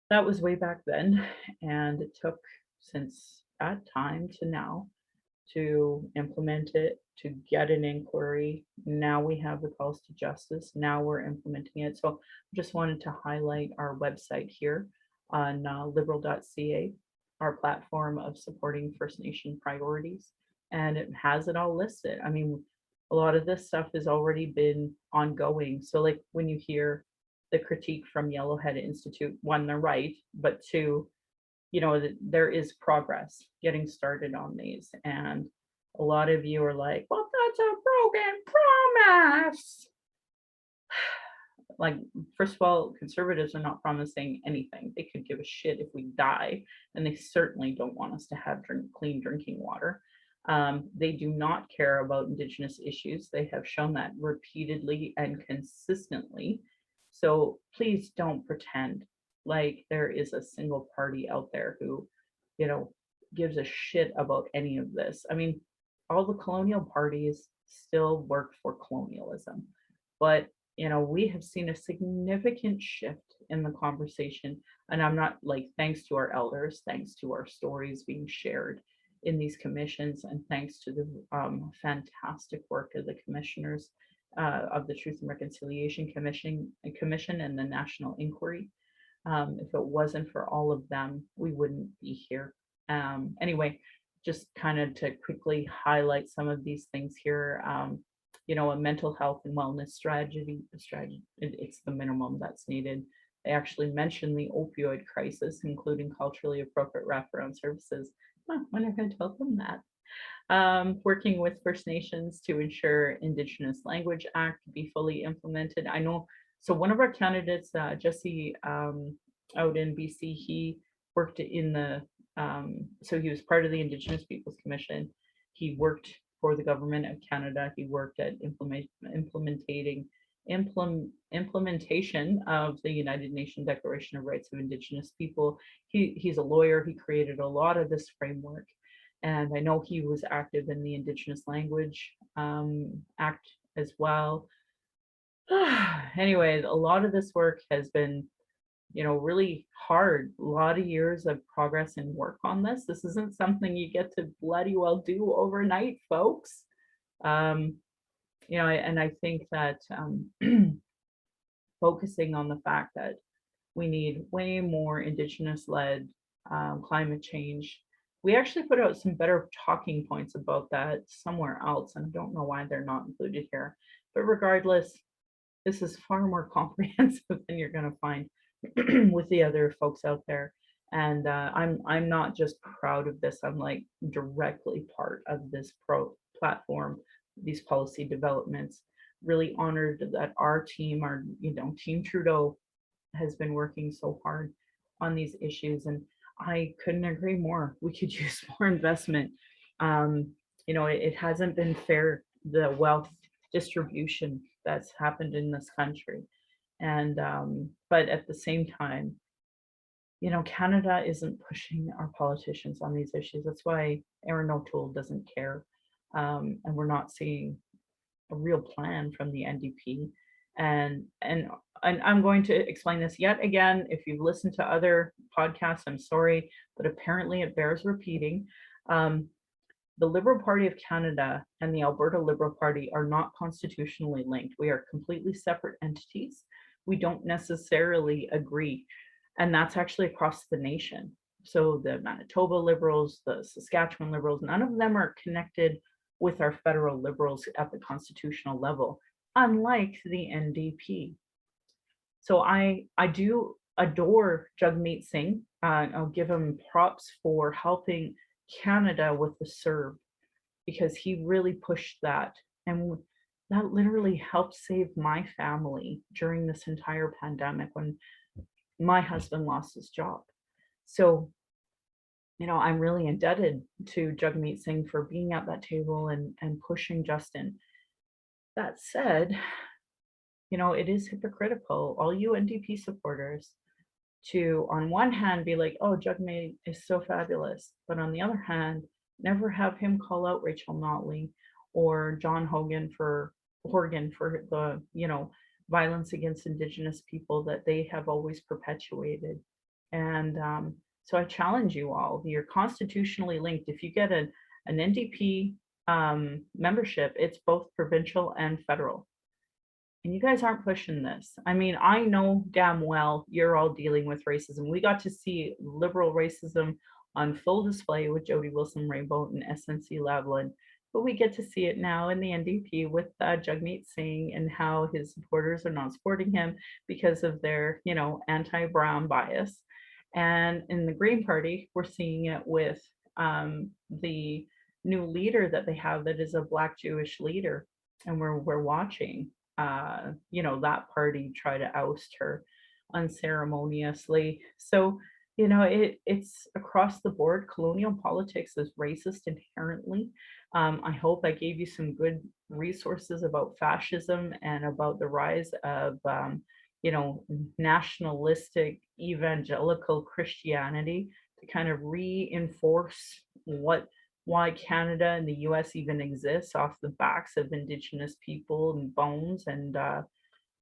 that was way back then, and it took since that time to now to implement it, to get an inquiry. Now we have the calls to justice. Now we're implementing it. So I just wanted to highlight our website here on liberal.ca, our platform of supporting First Nation priorities, and it has it all listed. I mean, a lot of this stuff has already been ongoing. So like when you hear the critique from Yellowhead Institute, one, they're right, but two, there is progress getting started on these. And a lot of you are like, well, that's a broken promise. Like, first of all, conservatives are not promising anything. They could give a shit if we die, and they certainly don't want us to have clean drinking water. They do not care about Indigenous issues. They have shown that repeatedly and consistently. So please don't pretend like there is a single party out there who, gives a shit about any of this. I mean, all the colonial parties still work for colonialism, but we have seen a significant shift in the conversation. And I'm not like, thanks to our elders, thanks to our stories being shared in these commissions, and thanks to the fantastic work of the commissioners of the Truth and Reconciliation Commission and the National Inquiry. If it wasn't for all of them, we wouldn't be here. Anyway, just kind of to quickly highlight some of these things here. A mental health and wellness strategy, it's the minimum that's needed. They actually mention the opioid crisis, including culturally appropriate wraparound services. I never had told them that. Working with First Nations to ensure Indigenous Language Act be fully implemented. I know, so one of our candidates, Jesse, out in BC, he worked in so he was part of the Indigenous Peoples Commission. He worked for the government of Canada. He worked at implementation of the United Nations Declaration of Rights of Indigenous People. He's a lawyer. He created a lot of this framework. And I know he was active in the Indigenous Language Act as well. Anyway, a lot of this work has been, really hard. A lot of years of progress and work on this. This isn't something you get to bloody well do overnight, folks. And I think that focusing on the fact that we need way more Indigenous-led climate change. We actually put out some better talking points about that somewhere else, and I don't know why they're not included here. But regardless, this is far more comprehensive than you're going to find with the other folks out there. And I'm not just proud of this, I'm like directly part of this platform, these policy developments. Really honored that our team, Team Trudeau, has been working so hard on these issues, and I couldn't agree more. We could use more investment. It hasn't been fair, the wealth distribution that's happened in this country. And but at the same time, Canada isn't pushing our politicians on these issues. That's why Erin O'Toole doesn't care. And we're not seeing a real plan from the NDP. And I'm going to explain this yet again. If you've listened to other podcasts, I'm sorry, but apparently it bears repeating. The Liberal Party of Canada and the Alberta Liberal Party are not constitutionally linked. We are completely separate entities. We don't necessarily agree. And that's actually across the nation. So the Manitoba Liberals, the Saskatchewan Liberals, none of them are connected with our federal Liberals at the constitutional level, unlike the NDP. So I do adore Jagmeet Singh. I'll give him props for helping Canada with the CERB, because he really pushed that, and that literally helped save my family during this entire pandemic when my husband lost his job. So I'm really indebted to Jagmeet Singh for being at that table and pushing Justin. That said, it is hypocritical, all you NDP supporters, to on one hand be like, oh, Jagmeet is so fabulous, but on the other hand, never have him call out Rachel Notley or John Horgan for the violence against Indigenous people that they have always perpetuated. And so I challenge you all, you're constitutionally linked. If you get an NDP membership, it's both provincial and federal. And you guys aren't pushing this. I mean, I know damn well you're all dealing with racism. We got to see liberal racism on full display with Jody Wilson-Raybould and SNC Lavalin, but we get to see it now in the NDP with Jagmeet Singh and how his supporters are not supporting him because of their, anti-brown bias. And in the Green Party, we're seeing it with the new leader that they have that is a Black Jewish leader, and we're watching that party try to oust her unceremoniously. So it's across the board. Colonial politics is racist inherently. I hope I gave you some good resources about fascism and about the rise of nationalistic evangelical Christianity to kind of reinforce why Canada and the US even exists off the backs of Indigenous people and bones. And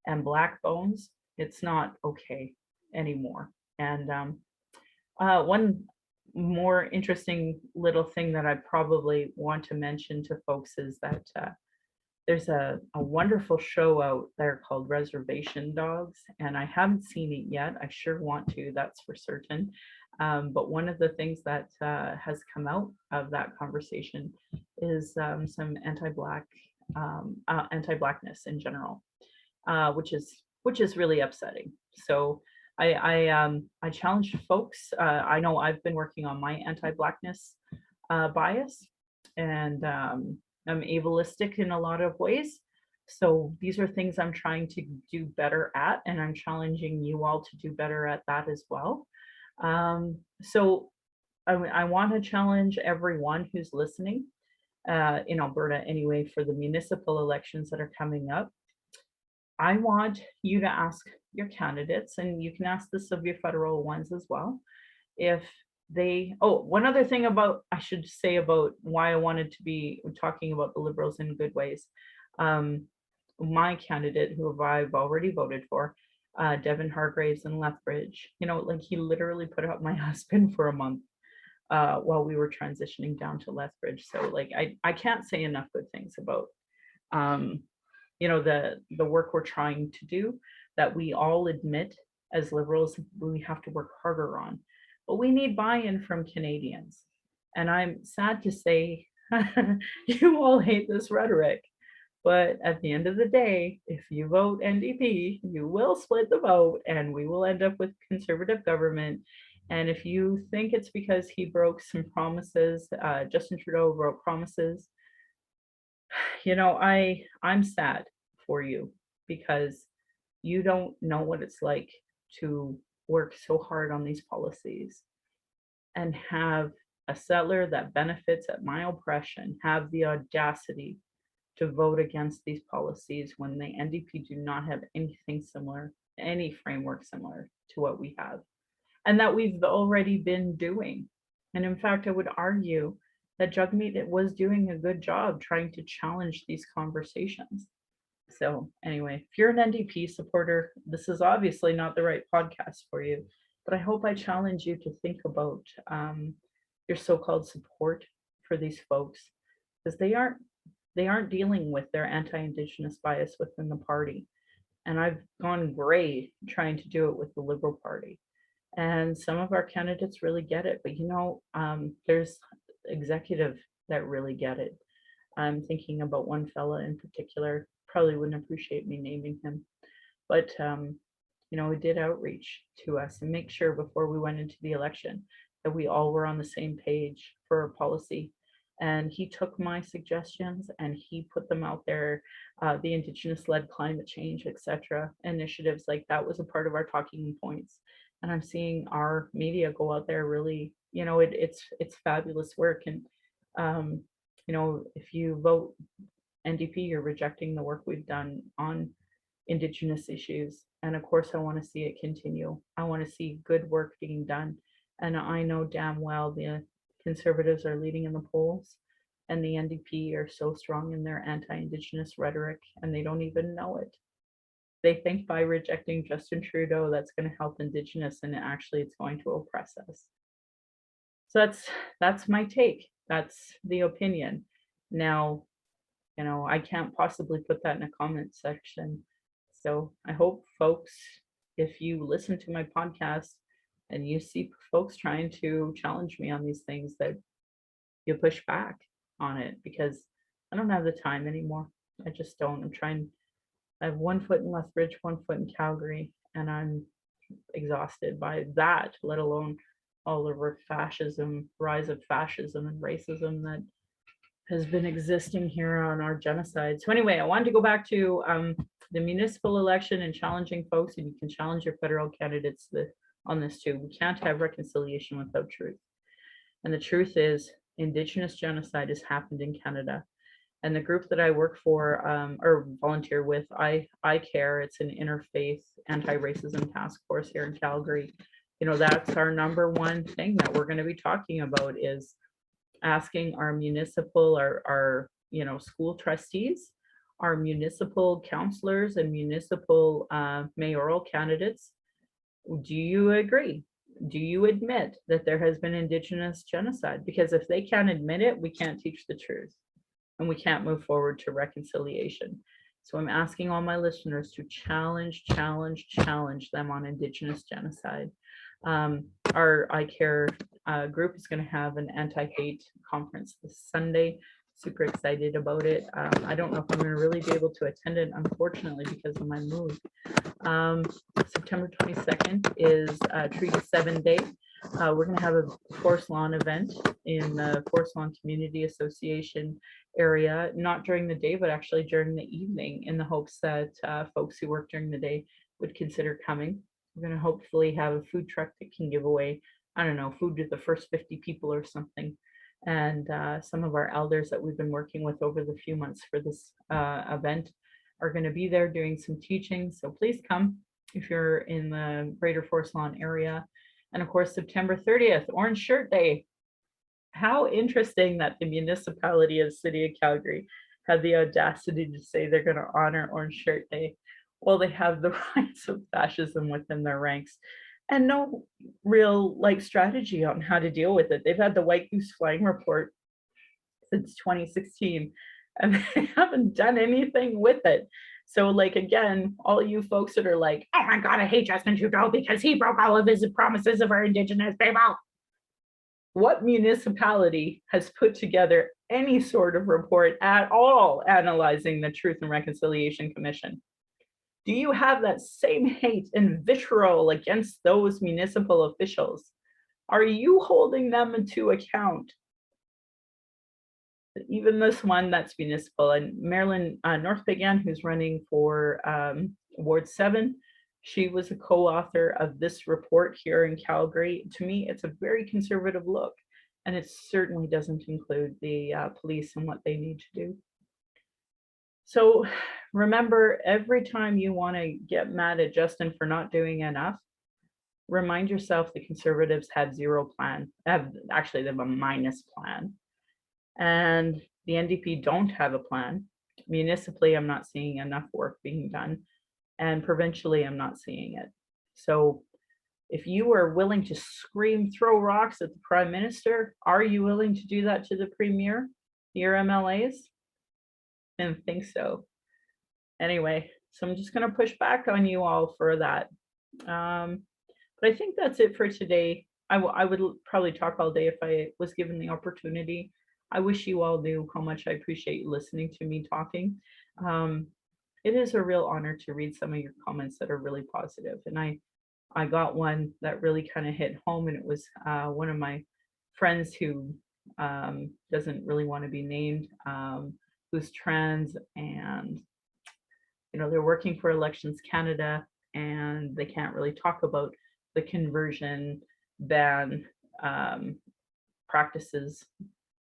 and black bones, it's not okay anymore. And one more interesting little thing that I probably want to mention to folks is that there's a wonderful show out there called Reservation Dogs, and I haven't seen it yet. I sure want to, that's for certain. But one of the things that has come out of that conversation is some anti-blackness in general, which is really upsetting. So I challenge folks. I know I've been working on my anti-blackness bias, and I'm ableistic in a lot of ways. So these are things I'm trying to do better at, and I'm challenging you all to do better at that as well. So I want to challenge everyone who's listening in Alberta anyway for the municipal elections that are coming up. I want you to ask your candidates, and you can ask this of your federal ones as well, if they, one other thing I should say about why I wanted to be talking about the Liberals in good ways. My candidate, who I've already voted for, Devin Hargraves in Lethbridge, like he literally put up my husband for a month while we were transitioning down to Lethbridge. So like, I can't say enough good things about the work we're trying to do, that we all admit as Liberals we have to work harder on. But we need buy-in from Canadians. And I'm sad to say, you all hate this rhetoric, but at the end of the day, if you vote NDP, you will split the vote and we will end up with conservative government. And if you think it's because he broke some promises, Justin Trudeau broke promises, I'm sad for you, because you don't know what it's like to work so hard on these policies and have a settler that benefits at my oppression have the audacity to vote against these policies when the NDP do not have anything similar, any framework similar to what we have, and that we've already been doing. And in fact, I would argue that Jagmeet was doing a good job trying to challenge these conversations. So anyway, if you're an NDP supporter, this is obviously not the right podcast for you, but I hope I challenge you to think about your so-called support for these folks, because they aren't dealing with their anti-Indigenous bias within the party. And I've gone gray trying to do it with the Liberal Party. And some of our candidates really get it, but there's executives that really get it. I'm thinking about one fella in particular, probably wouldn't appreciate me naming him, but he did outreach to us and make sure before we went into the election that we all were on the same page for a policy. And he took my suggestions and he put them out there, the Indigenous-led climate change, etc. initiatives, like that was a part of our talking points. And I'm seeing our media go out there really, it's fabulous work. And if you vote NDP, you're rejecting the work we've done on Indigenous issues. And of course, I want to see it continue. I want to see good work being done. And I know damn well the Conservatives are leading in the polls, and the NDP are so strong in their anti-Indigenous rhetoric, and they don't even know it. They think by rejecting Justin Trudeau, that's going to help Indigenous, and actually it's going to oppress us. So that's my take. That's the opinion. Now, I can't possibly put that in a comment section. So I hope folks, if you listen to my podcast and you see folks trying to challenge me on these things, that you push back on it, because I don't have the time anymore. I just don't. I have 1 foot in Lethbridge, 1 foot in Calgary, and I'm exhausted by that, let alone all over fascism, rise of fascism and racism that has been existing here on our genocide. So anyway, I wanted to go back to the municipal election and challenging folks, and you can challenge your federal candidates on this too. We can't have reconciliation without truth. And the truth is, Indigenous genocide has happened in Canada. And the group that I work for or volunteer with, I Care, it's an interfaith anti-racism task force here in Calgary. That's our number one thing that we're going to be talking about, is asking our municipal, our school trustees our municipal councillors and municipal mayoral candidates, do you agree? Do you admit that there has been Indigenous genocide? Because if they can't admit it, we can't teach the truth and we can't move forward to reconciliation. So I'm asking all my listeners to challenge them on Indigenous genocide. Our I Care group is going to have an anti-hate conference this Sunday. Super excited about it. I don't know if I'm going to really be able to attend it, unfortunately, because of my move. September 22nd is Treaty 7 Day. We're going to have a Forest Lawn event in the Forest Lawn Community Association area, not during the day, but actually during the evening, in the hopes that folks who work during the day would consider coming. We're going to hopefully have a food truck that can give away, I don't know, food to the first 50 people or something. And some of our elders that we've been working with over the few months for this event are going to be there doing some teaching. So please come if you're in the Greater Forest Lawn area. And of course, September 30th, Orange Shirt Day. How interesting that the municipality of the City of Calgary had the audacity to say they're going to honor Orange Shirt Day. Well, they have the rise of fascism within their ranks and no real strategy on how to deal with it. They've had the White Goose Flying Report since 2016 and they haven't done anything with it. So again, all you folks that are like, oh my God, I hate Justin Trudeau because he broke all of his promises of our Indigenous people. What municipality has put together any sort of report at all analyzing the Truth and Reconciliation Commission? Do you have that same hate and vitriol against those municipal officials? Are you holding them to account? Even this one that's municipal, and Marilyn Northpagan, who's running for Ward 7, she was a co-author of this report here in Calgary. To me, it's a very conservative look, and it certainly doesn't include the police and what they need to do. So remember, every time you want to get mad at Justin for not doing enough, remind yourself the Conservatives had zero plan. Actually, they have a minus plan. And the NDP don't have a plan. Municipally, I'm not seeing enough work being done. And provincially, I'm not seeing it. So if you are willing to scream, throw rocks at the Prime Minister, are you willing to do that to the Premier, your MLAs? I didn't think so. Anyway, so I'm just going to push back on you all for that. But I think that's it for today. I would probably talk all day if I was given the opportunity. I wish you all knew how much I appreciate listening to me talking. It is a real honor to read some of your comments that are really positive. And I got one that really kind of hit home, and it was one of my friends who doesn't really want to be named, who's trans, and they're working for Elections Canada, and they can't really talk about the conversion ban practices.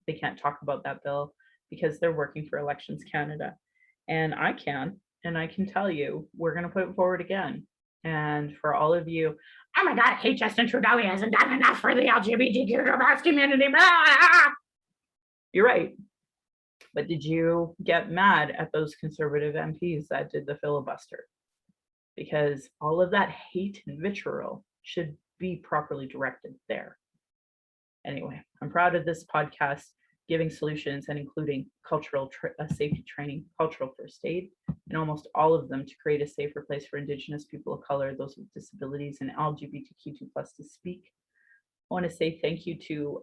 They can't talk about that bill because they're working for Elections Canada. And I can tell you, we're going to put it forward again. And for all of you, oh my God, I hate Justin Trudeau, he hasn't done enough for the LGBTQ community. You're right. But did you get mad at those Conservative MPs that did the filibuster? Because all of that hate and vitriol should be properly directed there. Anyway, I'm proud of this podcast, giving solutions and including cultural safety training, cultural first aid, and almost all of them to create a safer place for Indigenous people of color, those with disabilities, and LGBTQ2+ to speak. I want to say thank you to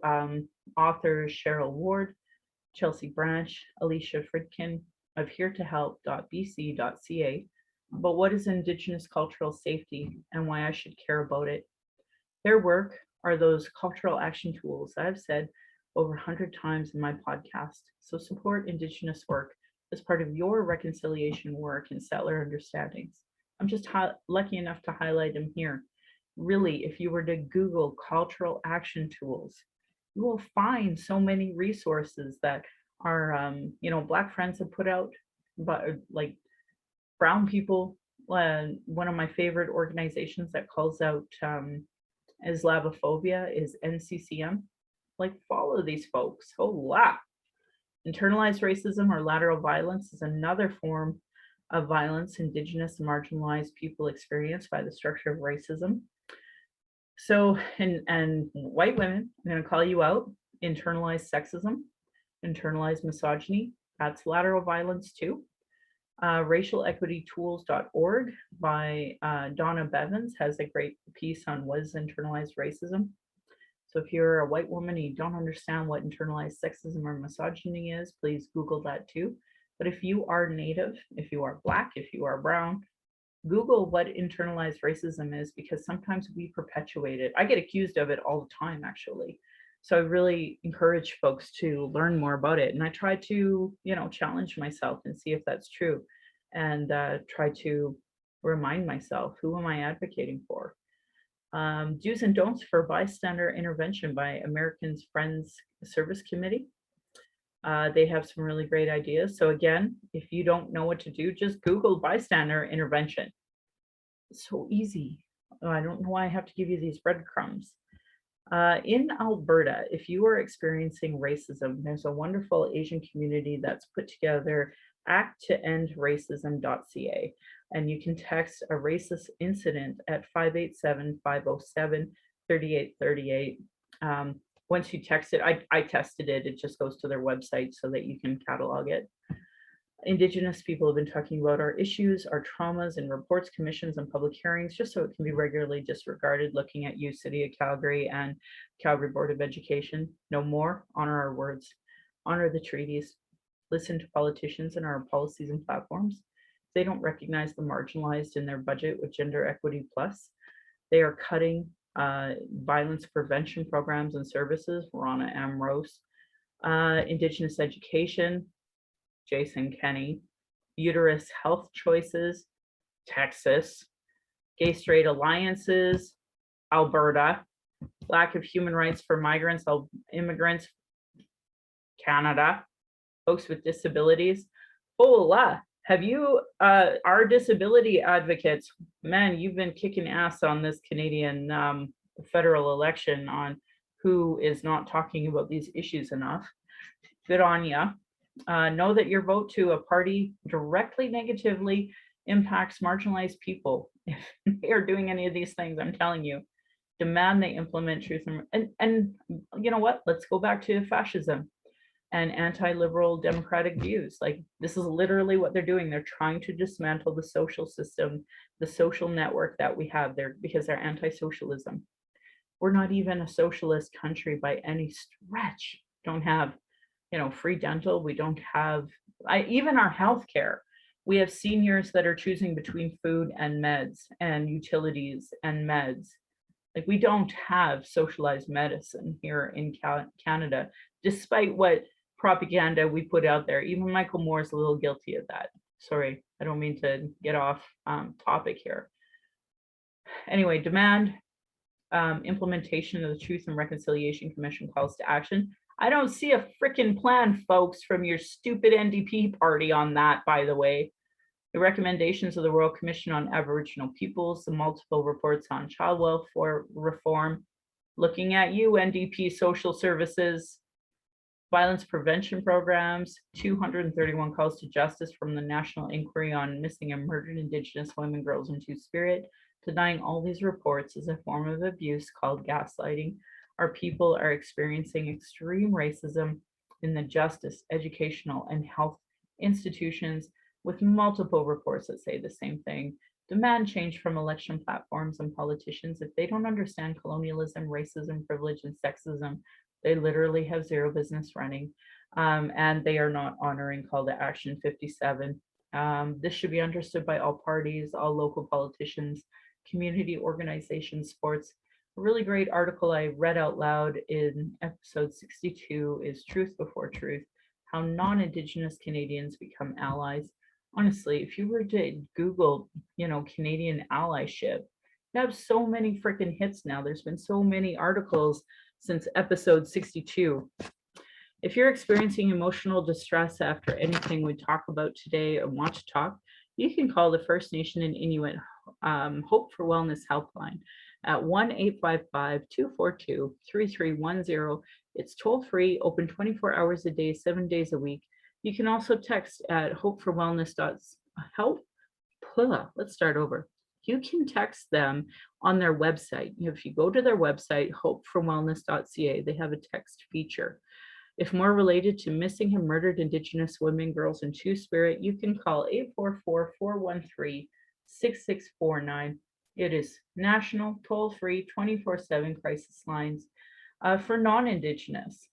authors Cheryl Ward, Chelsea Branch, Alicia Fridkin of heretohelp.bc.ca about what is Indigenous cultural safety and why I should care about it. Their work are those cultural action tools I've said over 100 times in my podcast. So support Indigenous work as part of your reconciliation work and settler understandings. I'm just lucky enough to highlight them here. Really, if you were to Google cultural action tools, you will find so many resources that are, Black Friends have put out, but like brown people. One of my favorite organizations that calls out Islamophobia is NCCM. Follow these folks. Oh wow. Internalized racism or lateral violence is another form of violence Indigenous and marginalized people experience by the structure of racism. So, and white women, I'm going to call you out. Internalized sexism, internalized misogyny, that's lateral violence too. RacialEquityTools.org by Donna Bevins has a great piece on what is internalized racism. So if you're a white woman and you don't understand what internalized sexism or misogyny is, please Google that too. But if you are Native, if you are Black, if you are brown, Google what internalized racism is, because sometimes we perpetuate it. I get accused of it all the time, actually. So I really encourage folks to learn more about it. And I try to, challenge myself and see if that's true, and try to remind myself, who am I advocating for? Do's and don'ts for bystander intervention by Americans Friends Service Committee. They have some really great ideas. So again, if you don't know what to do, just Google bystander intervention. It's so easy. Oh, I don't know why I have to give you these breadcrumbs. In Alberta, if you are experiencing racism, there's a wonderful Asian community that's put together, acttoendracism.ca, and you can text a racist incident at 587-507-3838. Once you text it, I tested it, it just goes to their website so that you can catalog it. Indigenous people have been talking about our issues, our traumas in reports, commissions, and public hearings, just so it can be regularly disregarded. Looking at you, City of Calgary and Calgary Board of Education. No more, honor our words, honor the treaties, listen to politicians and our policies and platforms. They don't recognize the marginalized in their budget with Gender Equity Plus. They are cutting violence prevention programs and services, Rana Amrose. Indigenous education, Jason Kenney. Uterus health choices, Texas. Gay straight alliances, Alberta. Lack of human rights for migrants, immigrants, Canada. Folks with disabilities. Hola, have you, our disability advocates, man, you've been kicking ass on this Canadian federal election on who is not talking about these issues enough. Good on ya. Know that your vote to a party directly negatively impacts marginalized people. If they are doing any of these things, I'm telling you, demand they implement truth. And you know what? Let's go back to fascism and anti-liberal democratic views. Like, this is literally what they're doing. They're trying to dismantle the social system, the social network that we have there, because they're anti-socialism. We're not even a socialist country by any stretch. Don't have, free dental. We don't have, even our healthcare. We have seniors that are choosing between food and meds and utilities and meds. Like, we don't have socialized medicine here in Canada, despite what propaganda we put out there. Even Michael Moore is a little guilty of that. Sorry, I don't mean to get off topic here. Anyway, demand implementation of the Truth and Reconciliation Commission calls to action. I don't see a freaking plan, folks, from your stupid NDP party on that, by the way. The recommendations of the Royal Commission on Aboriginal Peoples, the multiple reports on child welfare reform, looking at you, NDP social services, violence prevention programs, 231 calls to justice from the National Inquiry on Missing and Murdered Indigenous Women, Girls, and Two-Spirit. Denying all these reports is a form of abuse called gaslighting. Our people are experiencing extreme racism in the justice, educational, and health institutions, with multiple reports that say the same thing. Demand change from election platforms and politicians. If they don't understand colonialism, racism, privilege, and sexism, they literally have zero business running, and they are not honoring Call to Action 57. This should be understood by all parties, all local politicians, community organizations, sports. A really great article I read out loud in episode 62 is Truth Before Truth, How Non-Indigenous Canadians Become Allies. Honestly, if you were to Google, Canadian allyship, you have so many freaking hits now. There's been so many articles since episode 62. If you're experiencing emotional distress after anything we talk about today or want to talk, you can call the First Nation and Inuit Hope for Wellness Helpline at 1-855-242-3310. It's toll-free, open 24 hours a day, 7 days a week. You can also text at hopeforwellness.help. Let's start over. You can text them on their website. If you go to their website, hopeforwellness.ca, they have a text feature. If more related to missing and murdered Indigenous women, girls, and Two-Spirit, you can call 844-413-6649. It is national, toll-free, 24/7 crisis lines for non-Indigenous.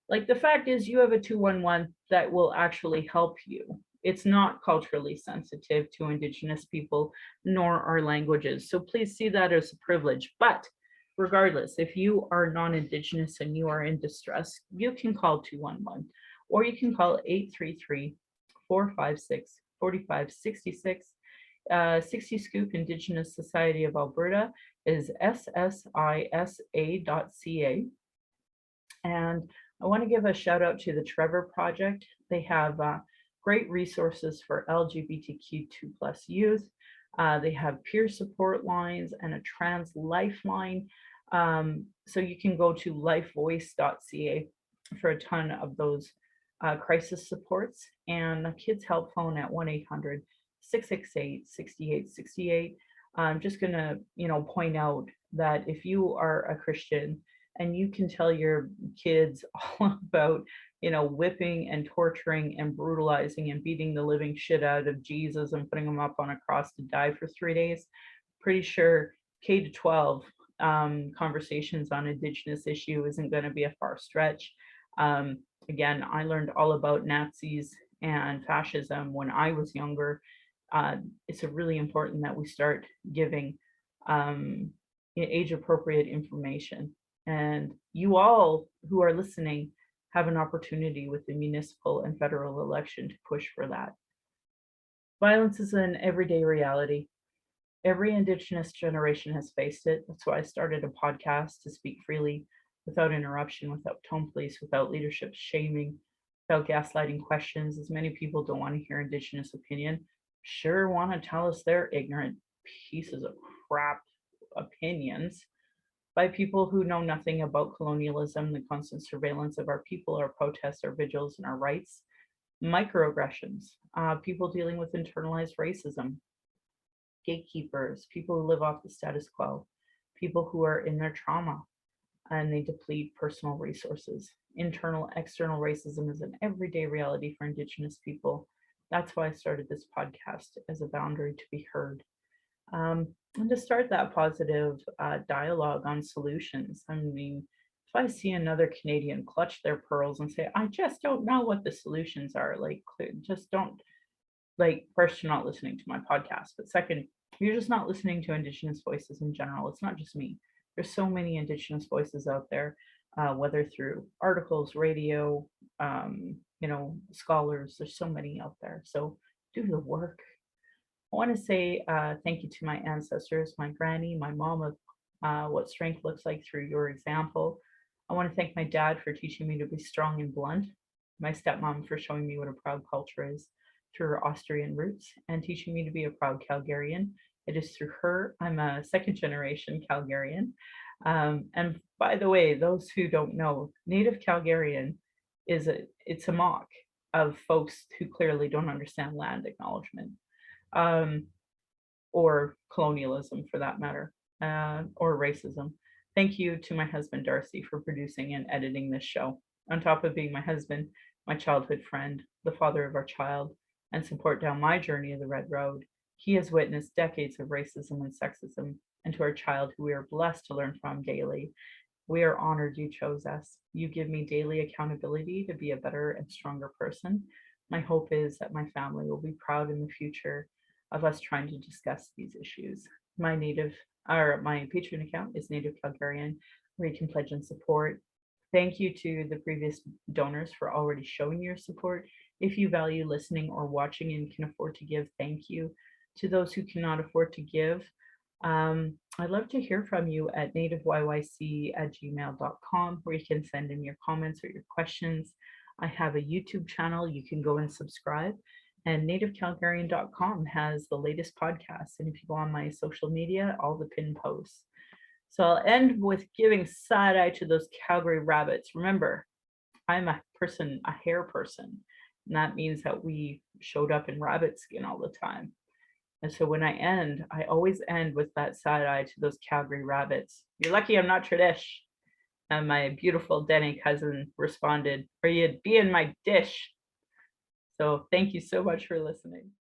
Like, the fact is, you have a 211 that will actually help you. It's not culturally sensitive to Indigenous people, nor our languages. So please see that as a privilege. But regardless, if you are non-Indigenous and you are in distress, you can call 211, or you can call 833-456-4566. 60 Scoop Indigenous Society of Alberta is ssisa.ca. And I want to give a shout out to the Trevor Project. They have great resources for LGBTQ2+ youth. They have peer support lines and a trans lifeline. So you can go to lifevoice.ca for a ton of those crisis supports, and a kids help phone at 1-800-668-6868. I'm just going to, point out that if you are a Christian and you can tell your kids all about, whipping and torturing and brutalizing and beating the living shit out of Jesus and putting him up on a cross to die for 3 days, pretty sure K-12 conversations on Indigenous issue isn't going to be a far stretch. Again, I learned all about Nazis and fascism when I was younger. It's really important that we start giving age-appropriate information. And you all who are listening have an opportunity with the municipal and federal election to push for that. Violence is an everyday reality. Every Indigenous generation has faced it. That's why I started a podcast to speak freely, without interruption, without tone police, without leadership shaming, without gaslighting questions, as many people don't want to hear Indigenous opinion. Sure want to tell us their ignorant pieces of crap opinions by people who know nothing about colonialism, the constant surveillance of our people, our protests, our vigils, and our rights. Microaggressions, people dealing with internalized racism, gatekeepers, people who live off the status quo, people who are in their trauma and they deplete personal resources. Internal, external racism is an everyday reality for Indigenous people. That's why I started this podcast, as a boundary to be heard. And to start that positive dialogue on solutions. I mean, if I see another Canadian clutch their pearls and say, I just don't know what the solutions are, just don't, first, you're not listening to my podcast, but second, you're just not listening to Indigenous voices in general. It's not just me. There's so many Indigenous voices out there, whether through articles, radio, scholars, there's so many out there. So do the work. I want to say thank you to my ancestors, my granny, my mom, of what strength looks like through your example. I want to thank my dad for teaching me to be strong and blunt, my stepmom for showing me what a proud culture is through her Austrian roots and teaching me to be a proud Calgarian. It is through her I'm a second-generation Calgarian. And by the way, those who don't know, Native Calgarian it's a mock of folks who clearly don't understand land acknowledgement. Or colonialism for that matter, or racism. Thank you to my husband, Darcy, for producing and editing this show. On top of being my husband, my childhood friend, the father of our child, and support down my journey of the Red Road, he has witnessed decades of racism and sexism, and to our child, who we are blessed to learn from daily. We are honored you chose us. You give me daily accountability to be a better and stronger person. My hope is that my family will be proud in the future of us trying to discuss these issues. My Patreon account is Native Calgarian, where you can pledge and support. Thank you to the previous donors for already showing your support. If you value listening or watching and can afford to give, thank you. To those who cannot afford to give, I'd love to hear from you at nativeyyc@gmail.com, where you can send in your comments or your questions. I have a YouTube channel. You can go and subscribe. And nativecalgarian.com has the latest podcasts. And if you go on my social media, all the pinned posts. So I'll end with giving side eye to those Calgary rabbits. Remember, I'm a hair person. And that means that we showed up in rabbit skin all the time. And so when I end, I always end with that side eye to those Calgary rabbits. You're lucky I'm not Tradish. And my beautiful Dene cousin responded, or you'd be in my dish. So thank you so much for listening.